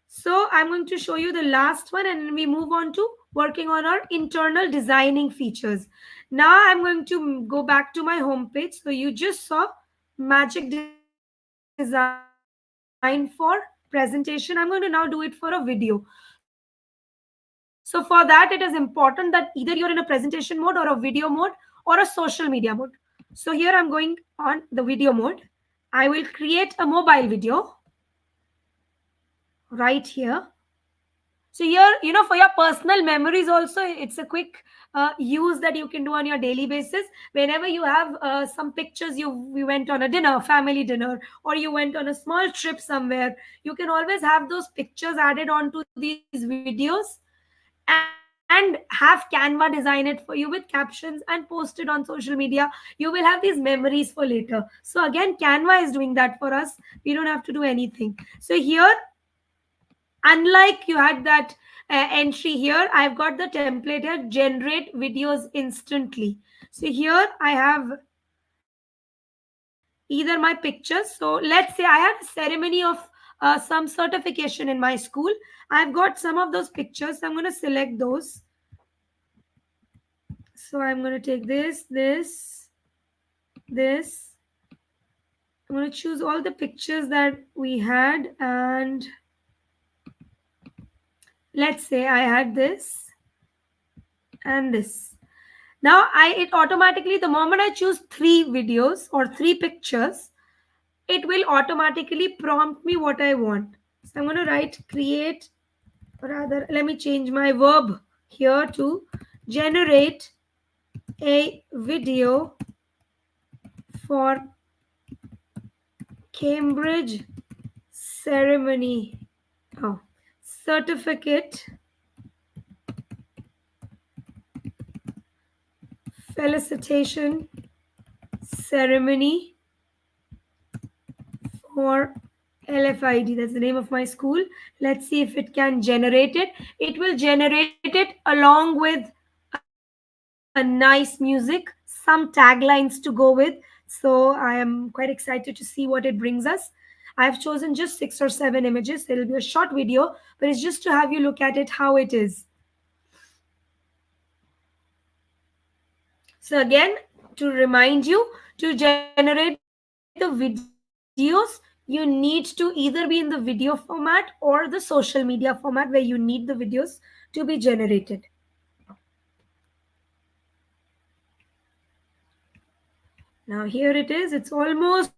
So I'm going to show you the last one, and then we move on to working on our internal designing features. Now I'm going to go back to my homepage. So you just saw magic design for presentation. I'm going to now do it for a video. So for that, it is important that either you're in a presentation mode or a video mode or a social media mode. So here I'm going on the video mode. I will create a mobile video right here. So here, for your personal memories also, it's a quick use that you can do on your daily basis. Whenever you have some pictures, you went on a dinner, family dinner, or you went on a small trip somewhere, you can always have those pictures added onto these videos and have Canva design it for you with captions and post it on social media. You will have these memories for later. So again, Canva is doing that for us. We don't have to do anything. So here, unlike you had that entry here, I've got the template here, generate videos instantly. So here I have either my pictures. So let's say I had a ceremony of some certification in my school. I've got some of those pictures. So I'm going to select those. So I'm going to take this. I'm going to choose all the pictures that we had, and let's say I had this and this. Now it automatically, the moment I choose 3 videos or 3 pictures, it will automatically prompt me what I want. So I'm going to write create, rather let me change my verb here to generate a video for Cambridge ceremony. Oh, certificate felicitation ceremony for LFID. That's the name of my school. Let's see if it can generate it. It will generate it along with a nice music, some taglines to go with. So I am quite excited to see what it brings us. I've chosen just 6 or 7 images. It'll be a short video, but it's just to have you look at it how it is. So again, to remind you to generate the videos, you need to either be in the video format or the social media format where you need the videos to be generated. Now here it is. It's almost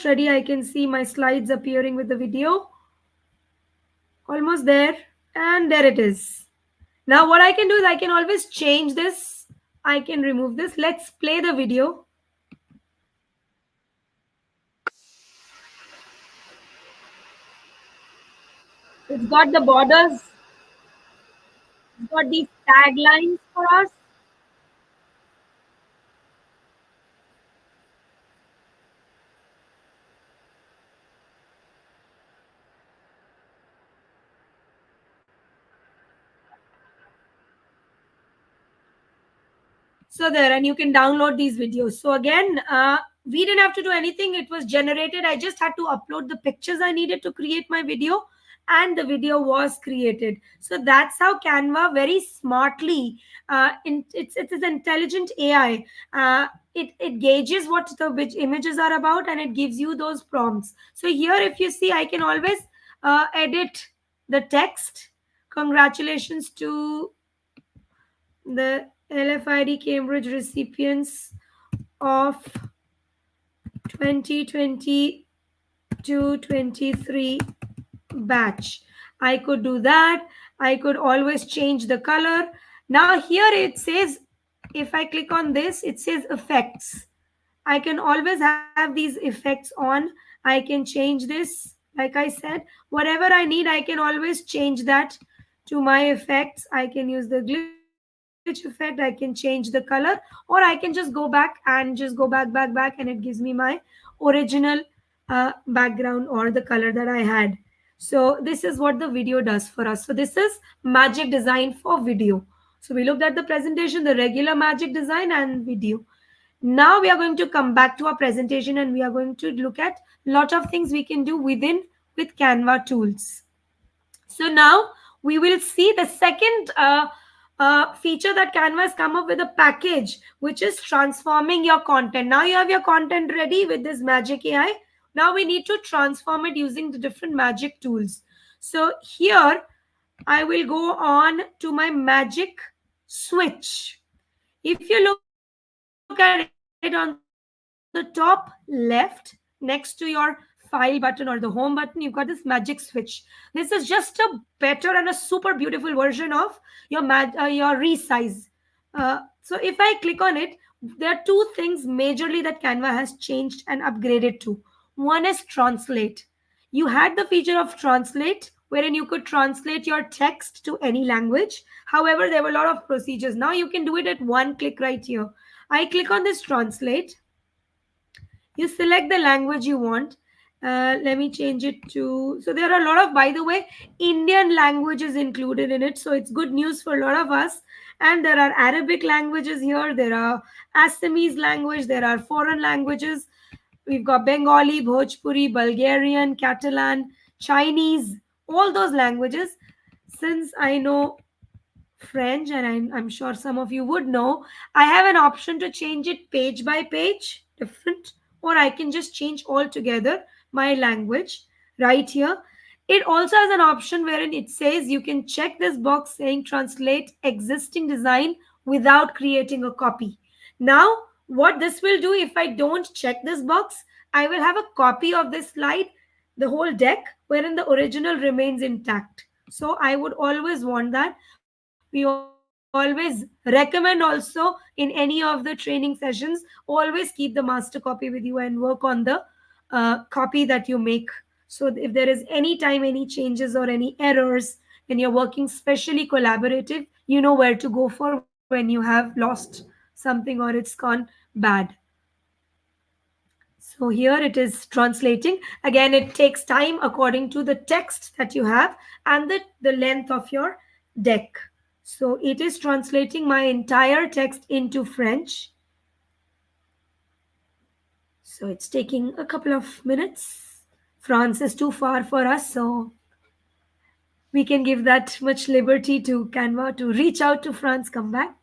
ready. I can see my slides appearing with the video. Almost there. And there it is. Now what I can do is I can always change this. I can remove this. Let's play the video. It's got the borders. It's got these taglines for us. So there, and you can download these videos. So again, we didn't have to do anything. It was generated. I just had to upload the pictures I needed to create my video, and the video was created. So that's how Canva very smartly, it's an intelligent AI. It gauges what the which images are about, and it gives you those prompts. So here, if you see, I can always edit the text. Congratulations to the LFID Cambridge recipients of 2022-23 batch. I could do that. I could always change the color. Now here it says, if I click on this, it says effects. I can always have these effects on. I can change this. Like I said, whatever I need, I can always change that to my effects. I can use the glitch effect. I can change the color, or I can just go back and just go back, and it gives me my original background or the color that I had. So this is what the video does for us. So this is magic design for video. So we looked at the presentation, the regular magic design, and video. Now we are going to come back to our presentation, and we are going to look at a lot of things we can do with Canva tools. So now we will see the second feature that Canva has come up with, a package which is transforming your content. Now you have your content ready with this magic AI. Now we need to transform it using the different magic tools. So here I will go on to my magic switch. If you look at it on the top left, next to your file button or the home button, you've got this magic switch. This is just a better and a super beautiful version of your resize. So if I click on it, there are two things majorly that Canva has changed and upgraded to. One is translate. You had the feature of translate, wherein you could translate your text to any language. However, there were a lot of procedures. Now you can do it at one click right here. I click on this translate. You select the language you want. Let me change it to. So there are a lot of, by the way, Indian languages included in it. So it's good news for a lot of us. And there are Arabic languages here. There are Assamese language. There are foreign languages. We've got Bengali, Bhojpuri, Bulgarian, Catalan, Chinese, all those languages. Since I know French, and I'm sure some of you would know, I have an option to change it page by page, different, or I can just change altogether my language right here. It also has an option wherein it says you can check this box saying translate existing design without creating a copy. Now, what this will do, if I don't check this box, I will have a copy of this slide, the whole deck, wherein the original remains intact. So I would always want that. We always recommend also in any of the training sessions, always keep the master copy with you and work on the copy that you make. So if there is any time any changes or any errors when you're working specially collaborative, you know where to go for when you have lost something or it's gone bad. So here it is translating. Again, it takes time according to the text that you have and the length of your deck. So it is translating my entire text into French. So it's taking a couple of minutes. France is too far for us, so we can give that much liberty to Canva to reach out to France, come back.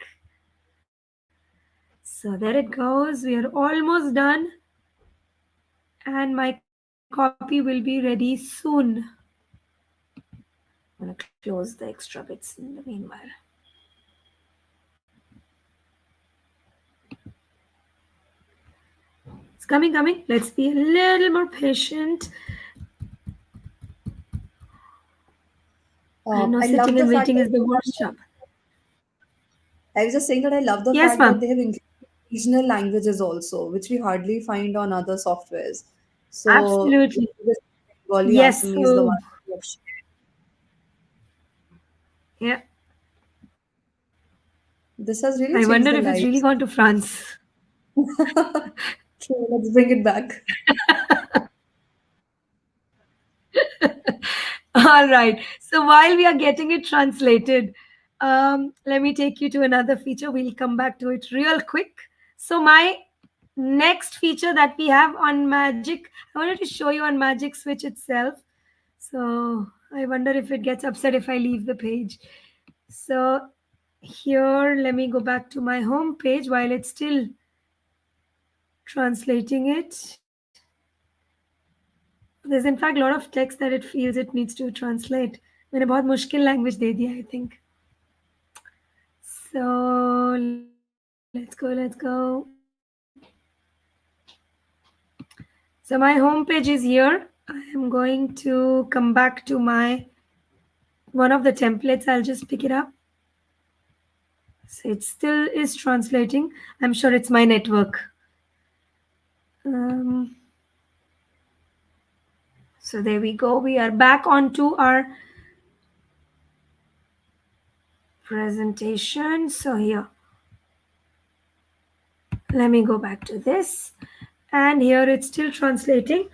So there it goes. We are almost done, and my copy will be ready soon. I'm gonna close the extra bits in the meanwhile. It's coming, coming. Let's be a little more patient. I know I sitting love and the fact waiting that is the worst job. I was just saying that I love the Yes, fact that ma'am. they have included regional languages also, which we hardly find on other softwares. So Absolutely. this Bengali Yes. Assamese is the So, one we have shared. yeah. This has really I wonder changed the if it's really lives. gone to France. True, let's bring it back. All right. So while we are getting it translated, let me take you to another feature. We'll come back to it real quick. So my next feature that we have on Magic, I wanted to show you on Magic Switch itself. So I wonder if it gets upset if I leave the page. So here, let me go back to my home page while it's still translating it. There's in fact a lot of text that it feels it needs to translate. मैंने बहुत मुश्किल language दे दिया I think. So let's go. So my home page is here. I am going to come back to my one of the templates. I'll just pick it up. So it still is translating. I'm sure it's my network. Um, so there we go. We are back onto our presentation. So here, let me go back to this. And here it's still translating.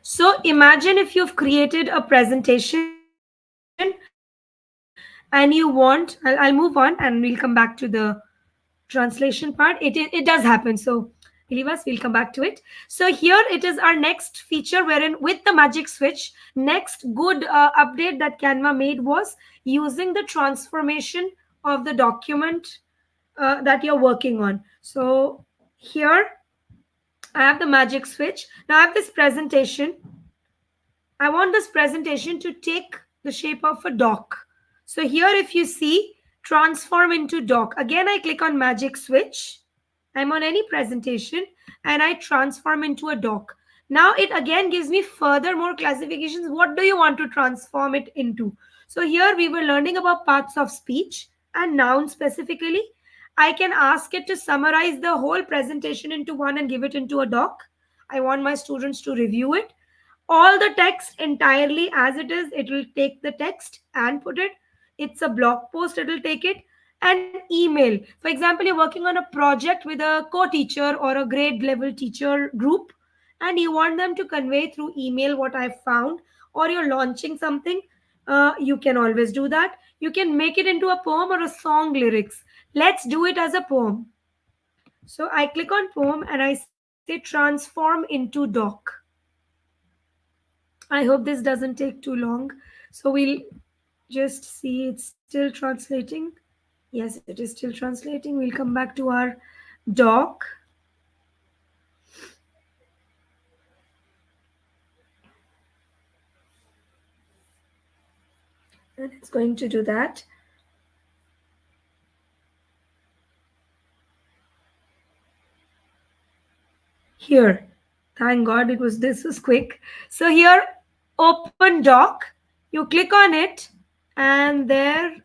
So imagine if you've created a presentation and you want, I'll move on and we'll come back to the translation part. It does happen. So believe us, we'll come back to it. So here it is our next feature wherein with the magic switch, next good update that Canva made was using the transformation of the document that you're working on. So here I have the magic switch. Now I have this presentation. I want this presentation to take the shape of a dock. So here if you see, transform into dock. Again, I click on magic switch. I'm on any presentation and I transform into a dock. Now it again gives me further more classifications. What do you want to transform it into? So here we were learning about parts of speech and nouns specifically. I can ask it to summarize the whole presentation into one and give it into a doc. I want my students to review it. All the text entirely as it is, it will take the text and put it. It's a blog post, it will take it. And email, for example, you're working on a project with a co-teacher or a grade level teacher group and you want them to convey through email what I found, or you're launching something, you can always do that. You can make it into a poem or a song lyrics. Let's do it as a poem. So I click on poem and I say transform into doc. I hope this doesn't take too long. So we'll just see it's still translating. Yes, it is still translating. We'll come back to our doc. And it's going to do that. Here. Thank God it was this was quick. So here, open doc. You click on it, and there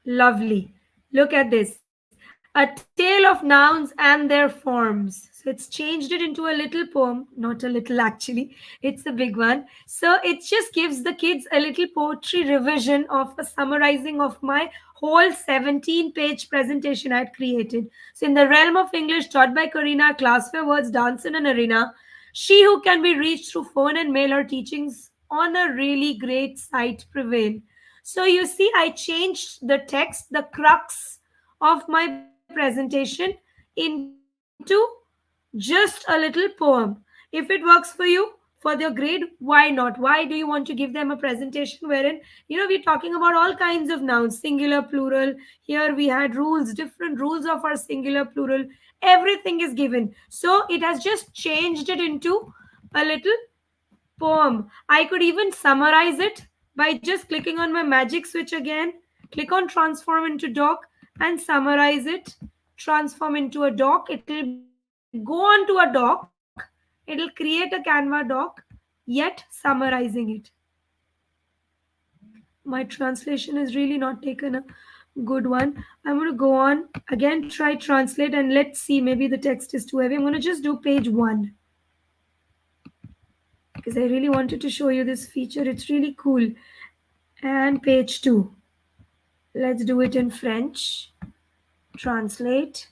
lovely. Look at this. A tale of nouns and their forms. So it's changed it into a little poem. Not a little, actually. It's a big one. So it just gives the kids a little poetry revision of a summarizing of my whole 17-page presentation I had created. So in the realm of English taught by Karina, class where words dance in an arena, she who can be reached through phone and mail, her teachings on a really great site prevail. So you see, I changed the text, the crux of my presentation into the poem. just a little poem. If it works for you for their grade, why not? Why do you want to give them a presentation wherein, we're talking about all kinds of nouns, singular, plural. Here we had rules, different rules of our singular, plural. Everything is given. So it has just changed it into a little poem. I could even summarize it by just clicking on my magic switch again, click on transform into doc and summarize it. Transform into a doc. It'll go onto a doc. It'll create a Canva doc, yet summarizing it. My translation is really not taken a good one. I'm going to go on again, try translate, and let's see. Maybe the text is too heavy. I'm going to just do page one because I really wanted to show you this feature. It's really cool. And page 2. Let's do it in French. Translate.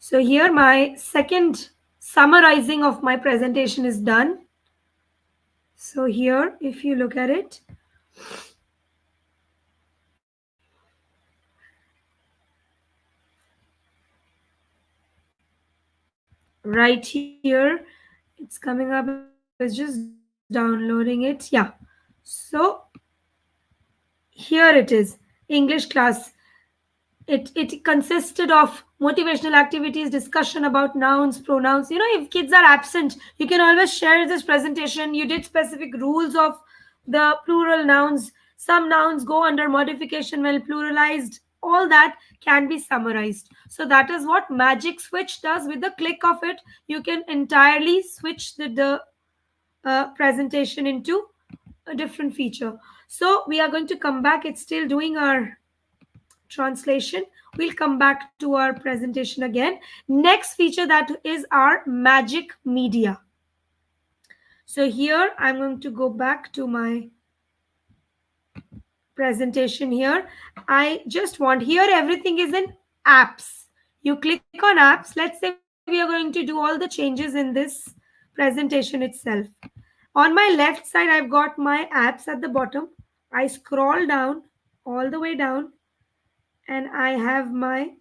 So here my second summarizing of my presentation is done. So here, if you look at it, right here, it's coming up. It's just downloading it. Yeah. So here it is. English class. It consisted of motivational activities, discussion about nouns, pronouns. If kids are absent, you can always share this presentation. You did specific rules of the plural nouns. Some nouns go under modification when pluralized. All that can be summarized. So that is what magic switch does. With the click of it, you can entirely switch the presentation into a different feature. So we are going to come back. It's still doing our translation. We'll come back to our presentation again. Next feature, that is our magic media. So here I'm going to go back to my presentation. Here I just want, here everything is in apps. You click on apps. Let's say we are going to do all the changes in this presentation itself. On my left side, I've got my apps at the bottom. I scroll down all the way down and I have my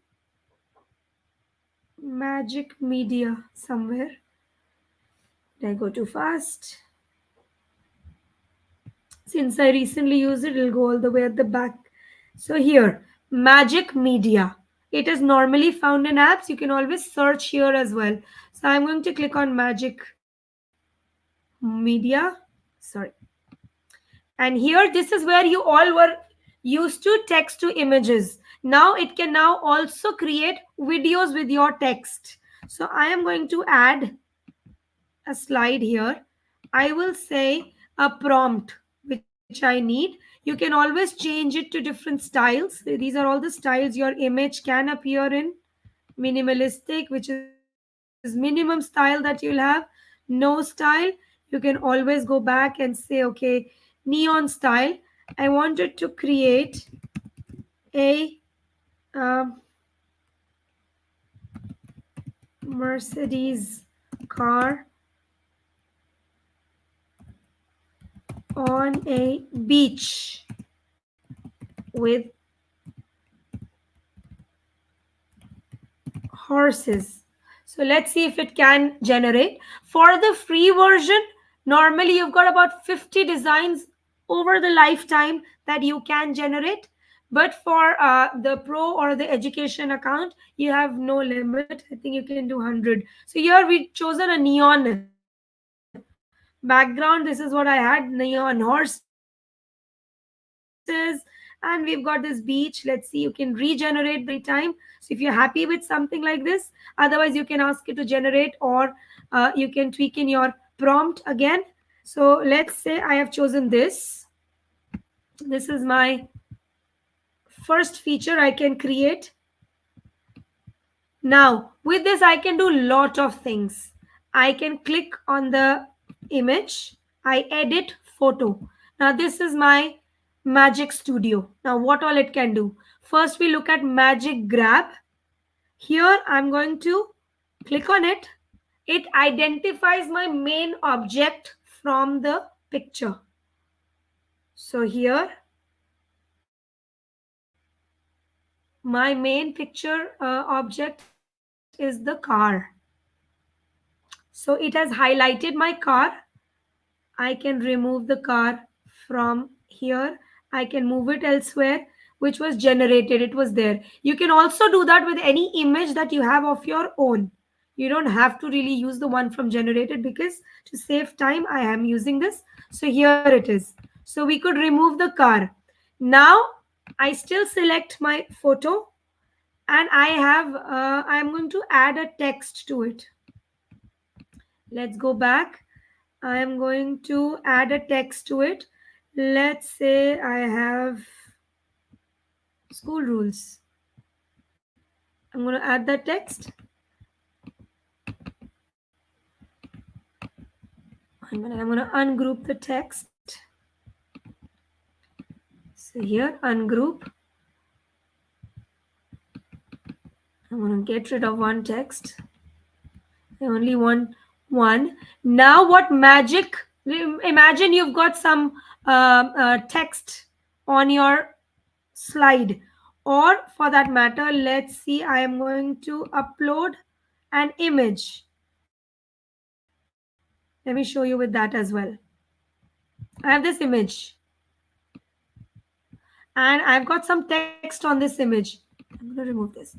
magic media somewhere. Did I go too fast? Since I recently used it, it'll go all the way at the back. So here, magic media. It is normally found in apps. You can always search here as well. So I'm going to click on magic media. Sorry. And here, this is where you all were used to text to images. Now it can now also create videos with your text. So I am going to add a slide here. I will say a prompt which I need. You can always change it to different styles. These are all the styles your image can appear in. Minimalistic, which is minimum style that you'll have. No style, you can always go back and say, okay, neon style. I wanted to create a um, Mercedes car on a beach with horses. So let's see if it can generate. For the free version, normally you've got about 50 designs over the lifetime that you can generate. But for the pro or the education account, you have no limit. I think you can do 100. So here we've chosen a neon background. This is what I had, neon horses. And we've got this beach. Let's see, you can regenerate the free time. So if you're happy with something like this, otherwise you can ask it to generate, or you can tweak in your prompt again. So let's say I have chosen this. This is my first feature I can create. Now, with this, I can do lot of things. I can click on the image. I edit photo. Now, this is my Magic Studio. Now, what all it can do? First, we look at Magic Grab. Here, I'm going to click on it. It identifies my main object from the picture. So here, my main picture object is the car. So it has highlighted my car. I can remove the car from here. I can move it elsewhere, which was generated. It was there. You can also do that with any image that you have of your own. You don't have to really use the one from generated, because to save time, I am using this. So here it is. So we could remove the car. Now I still select my photo, and I'm going to add a text to it. Let's go back. I am going to add a text to it. Let's say I have school rules. I'm going to add that text. I'm going to ungroup the text. So here, ungroup. I'm going to get rid of one text. I only want one. Now, what magic? Imagine you've got some text on your slide, or for that matter, let's see, I am going to upload an image. Let me show you with that as well. I have this image, and I've got some text on this image. I'm going to remove this.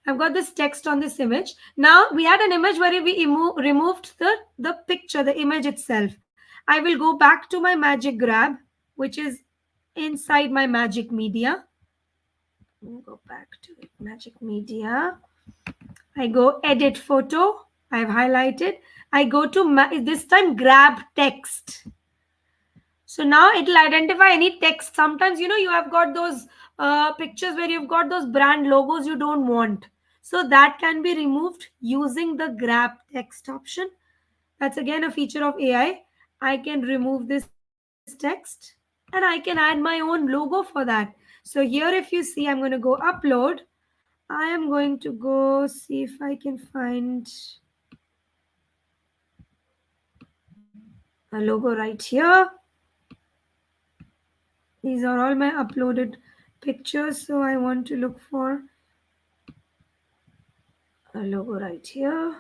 I've got this text on this image. Now we had an image where we removed the picture, the image itself. I will go back to my magic grab, which is inside my magic media. I'm going to go back to it. Magic media. I go edit photo. I've highlighted. I go to this time grab text. So now it will identify any text. Sometimes, you have got those pictures where you've got those brand logos you don't want. So that can be removed using the grab text option. That's again a feature of AI. I can remove this text, and I can add my own logo for that. So here, if you see, I'm going to go upload. I am going to go see if I can find a logo right here. These are all my uploaded pictures, so I want to look for a logo right here.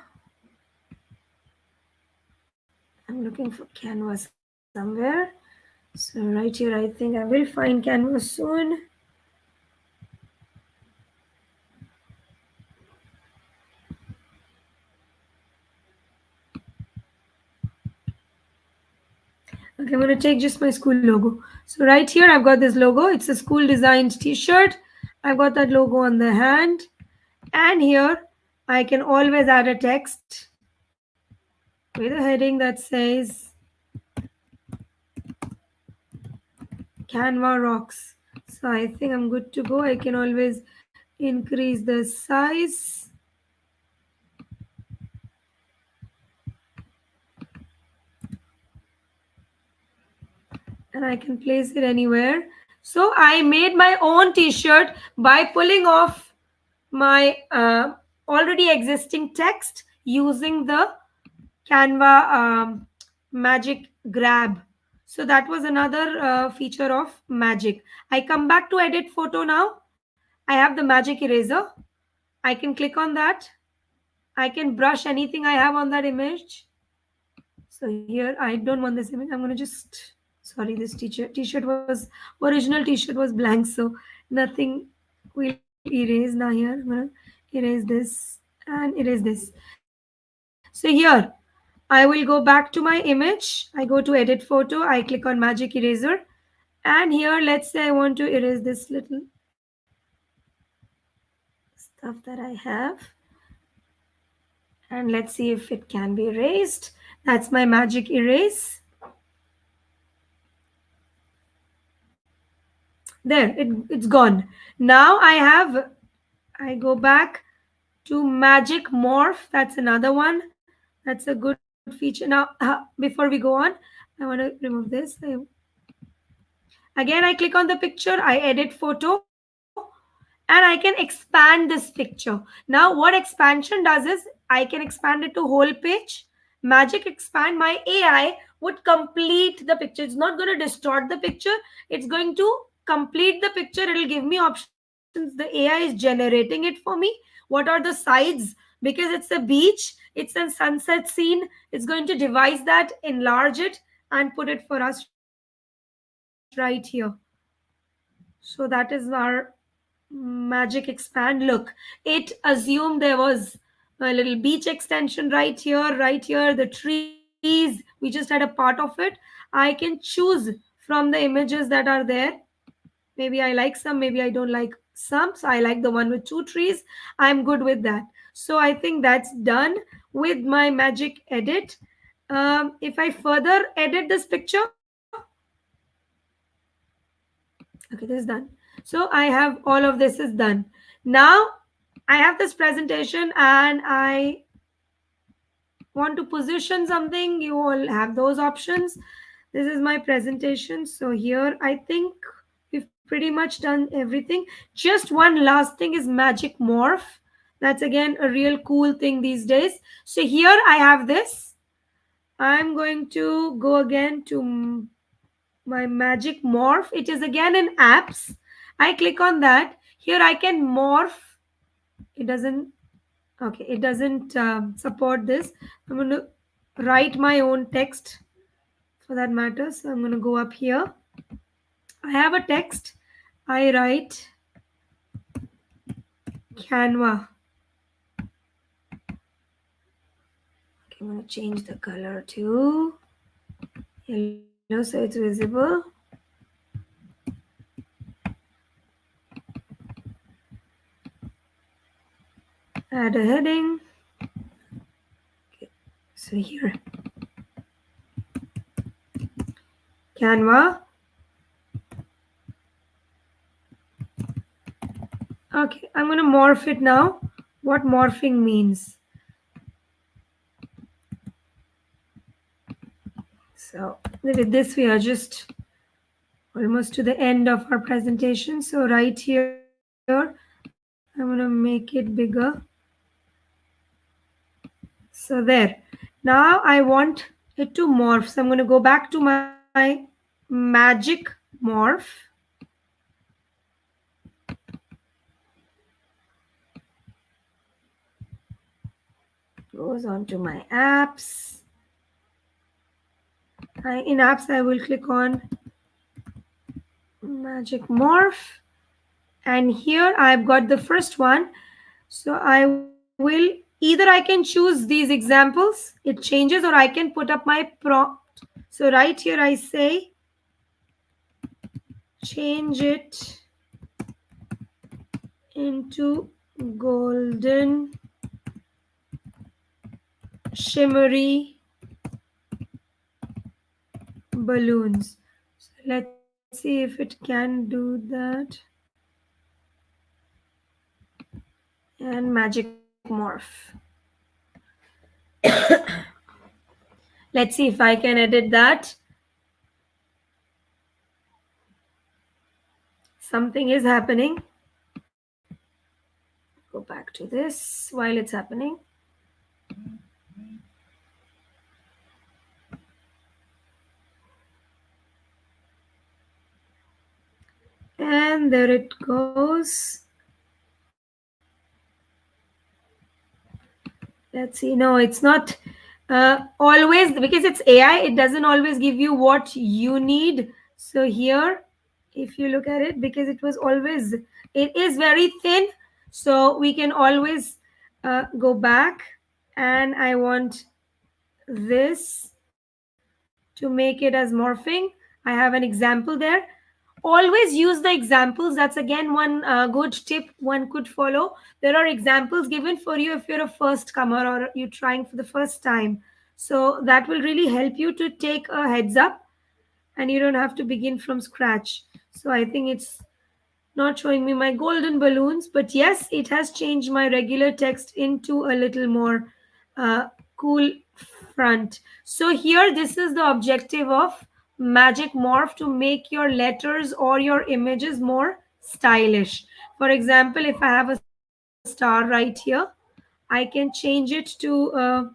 I'm looking for Canva somewhere. So right here, I think I will find Canva soon. Okay, I'm going to take just my school logo. So right here, I've got this logo. It's a school designed t-shirt. I've got that logo on the hand. And here, I can always add a text with a heading that says Canva rocks. So I think I'm good to go. I can always increase the size. And I can place it anywhere. So I made my own t-shirt by pulling off my already existing text using the Canva magic grab. So that was another feature of magic. I come back to edit photo now. I have the magic eraser. I can click on that. I can brush anything I have on that image. So here, I don't want this image. I'm going to just, sorry, this t-shirt was, original t-shirt was blank, so nothing will erase. Now here, I'm going to erase this and erase this. So here, I will go back to my image. I go to edit photo. I click on magic eraser. And here, let's say I want to erase this little stuff that I have. And let's see if it can be erased. That's my magic erase. There, it's gone. Now I go back to magic morph. That's another one. That's a good feature. Now, before we go on, I want to remove this. Again, I click on the picture, I edit photo, and I can expand this picture. Now, what expansion does is I can expand it to whole page. Magic expand, my AI would complete the picture. It's not going to distort the picture, it's going to complete the picture. It'll give me options. The AI is generating it for me. What are the sides? Because it's a beach, it's a sunset scene, it's going to devise that, enlarge it, and put it for us right here. So that is our magic expand. Look, it assumed there was a little beach extension right here, the trees. We just had a part of it. I can choose from the images that are there. Maybe I like some, maybe I don't like some. So I like the one with two trees. I'm good with that. So I think that's done with my magic edit. If I further edit this picture, okay, this is done. So I have all of this is done. Now I have this presentation and I want to position something. You all have those options. This is my presentation. So here I think we've pretty much done everything. Just one last thing is magic morph. That's again a real cool thing these days. So here I have this. I'm going to go again to my magic morph. It is again in apps. I click on that. Here I can morph. It doesn't, okay, it doesn't support this. I'm going to write my own text for that matter. So I'm going to go up here. I have a text. I write Canva. Okay, I'm going to change the color to yellow so it's visible. Add a heading. Okay, so here, Canva. Okay, I'm going to morph it now. What morphing means. So with this, we are just almost to the end of our presentation. So right here, I'm going to make it bigger. So there. Now I want it to morph. So I'm going to go back to my magic morph. Goes on to my apps. In apps, I will click on magic morph. And here I've got the first one. So I will, either I can choose these examples, it changes, or I can put up my prompt. So right here I say, change it into golden shimmery balloons. So let's see if it can do that. And magic morph. Let's see if I can edit that. Something is happening. Go back to this while it's happening. And there it goes. Let's see. No, it's not always, because it's AI, it doesn't always give you what you need. So here, if you look at it, because it was always, it is very thin. So we can always go back, and I want this to make it as morphing. I have an example there. Always use the examples. That's again one good tip one could follow. There are examples given for you if you're a first comer or you're trying for the first time. So that will really help you to take a heads up, and you don't have to begin from scratch. So I think it's not showing me my golden balloons, but yes, it has changed my regular text into a little more uh, cool front. So here, this is the objective of magic morph, to make your letters or your images more stylish. For example, if I have a star right here, I can change it to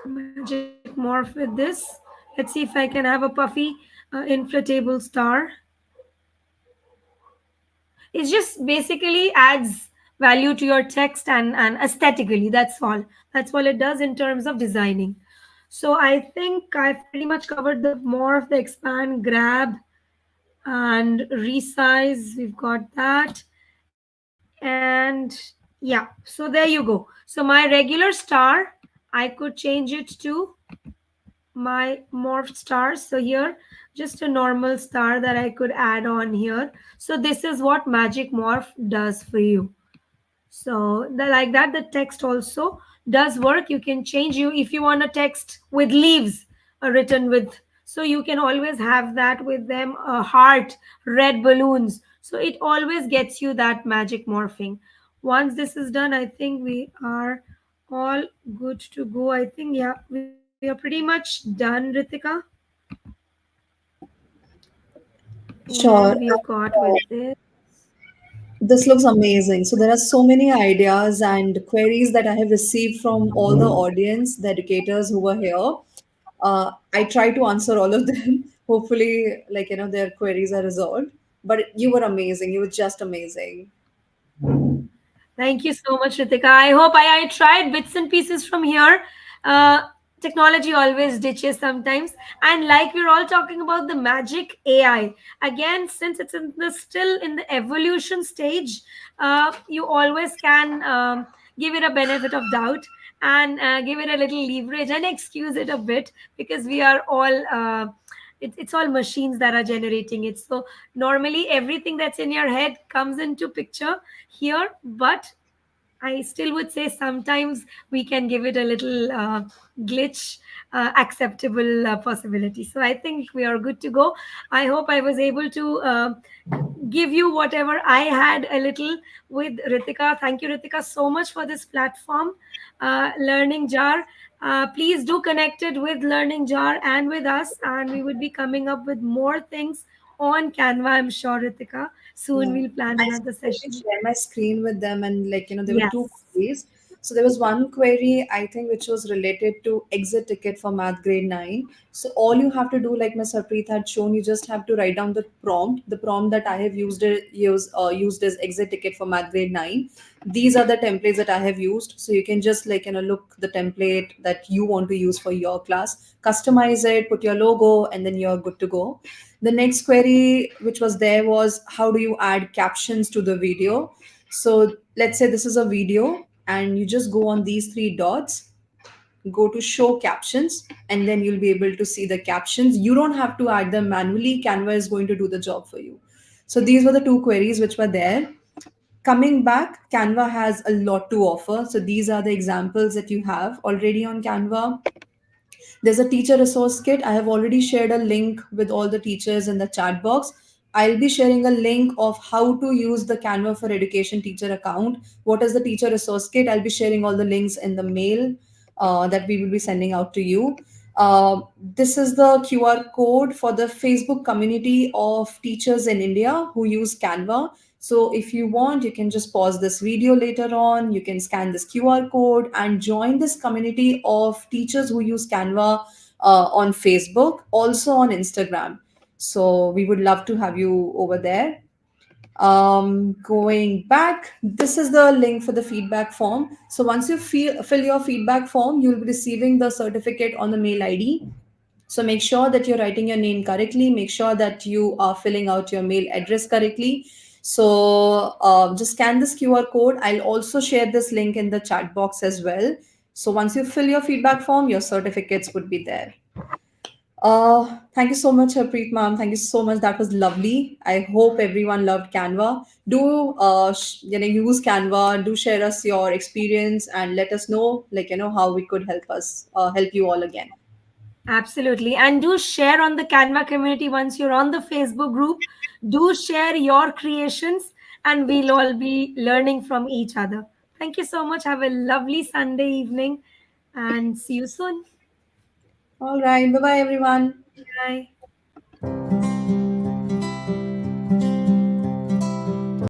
magic morph with this. Let's see if I can have a puffy, inflatable star. It just basically adds value to your text and aesthetically. That's all it does in terms of designing. So I think I've pretty much covered the morph, the expand, grab, and resize. We've got that. And yeah, so there you go. So my regular star, I could change it to my morphed stars. So here, just a normal star that I could add on here. So this is what magic morph does for you. So like that, the text also does work. You can change, you if you want a text with leaves written with, so you can always have that with them, a heart, red balloons. So it always gets you that magic morphing. Once this is done, I think we are all good to go. I think, yeah, we are pretty much done, Ritika. And Sure. we've got with this. This looks amazing. So there are so many ideas and queries that I have received from all the audience, the educators who were here. I try to answer all of them. Hopefully, their queries are resolved. But you were amazing. You were just amazing. Thank you so much, Ritika. I hope I tried bits and pieces from here. Uh, Technology always ditches sometimes. And like we're all talking about the magic AI, again, since it's still in the evolution stage, you always can give it a benefit of doubt and give it a little leverage and excuse it a bit, because we are all. It's all machines that are generating it. So normally everything that's in your head comes into picture here, but I still would say sometimes we can give it a little glitch, acceptable possibility. So I think we are good to go. I hope I was able to give you whatever I had a little with Ritika. Thank you, Ritika, so much for this platform, Learning Jar. Please do connect it with Learning Jar and with us, and we would be coming up with more things on Canva. I'm sure, Ritika. Soon Yeah. we'll plan I another did session. share my screen with them, and there were two Yes. queries. So there was one query, I think, which was related to exit ticket for math grade 9. So all you have to do, like Ms. Harpreet had shown, you just have to write down the prompt that I have used as exit ticket for math grade 9. These are the templates that I have used. So you can just look the template that you want to use for your class, customize it, put your logo, and then you're good to go. The next query which was there was, how do you add captions to the video? So let's say this is a video and you just go on these three dots, go to show captions, and then you'll be able to see the captions. You don't have to add them manually. Canva is going to do the job for you. So these were the two queries which were there. Coming back, Canva has a lot to offer. So these are the examples that you have already on Canva. There's a teacher resource kit. I have already shared a link with all the teachers in the chat box. I'll be sharing a link of how to use the Canva for Education teacher account. What is the teacher resource kit? I'll be sharing all the links in the mail that we will be sending out to you. This is the QR code for the Facebook community of teachers in India who use Canva. So if you want, you can just pause this video later on. You can scan this QR code and join this community of teachers who use Canva on Facebook, also on Instagram. So we would love to have you over there. Going back, this is the link for the feedback form. So once you fill your feedback form, you'll be receiving the certificate on the mail ID. So make sure that you're writing your name correctly. Make sure that you are filling out your mail address correctly. So just scan this QR code. I'll also share this link in the chat box as well. So once you fill your feedback form, your certificates would be there. Thank you so much, Harpreet ma'am. Thank you so much. That was lovely. I hope everyone loved Canva. Do use Canva. Do share us your experience and let us know how we could help you all again. Absolutely. And do share on the Canva community once you're on the Facebook group. Do share your creations, and we'll all be learning from each other. Thank you so much. Have a lovely Sunday evening and see you soon. All right. Bye bye, everyone. Bye.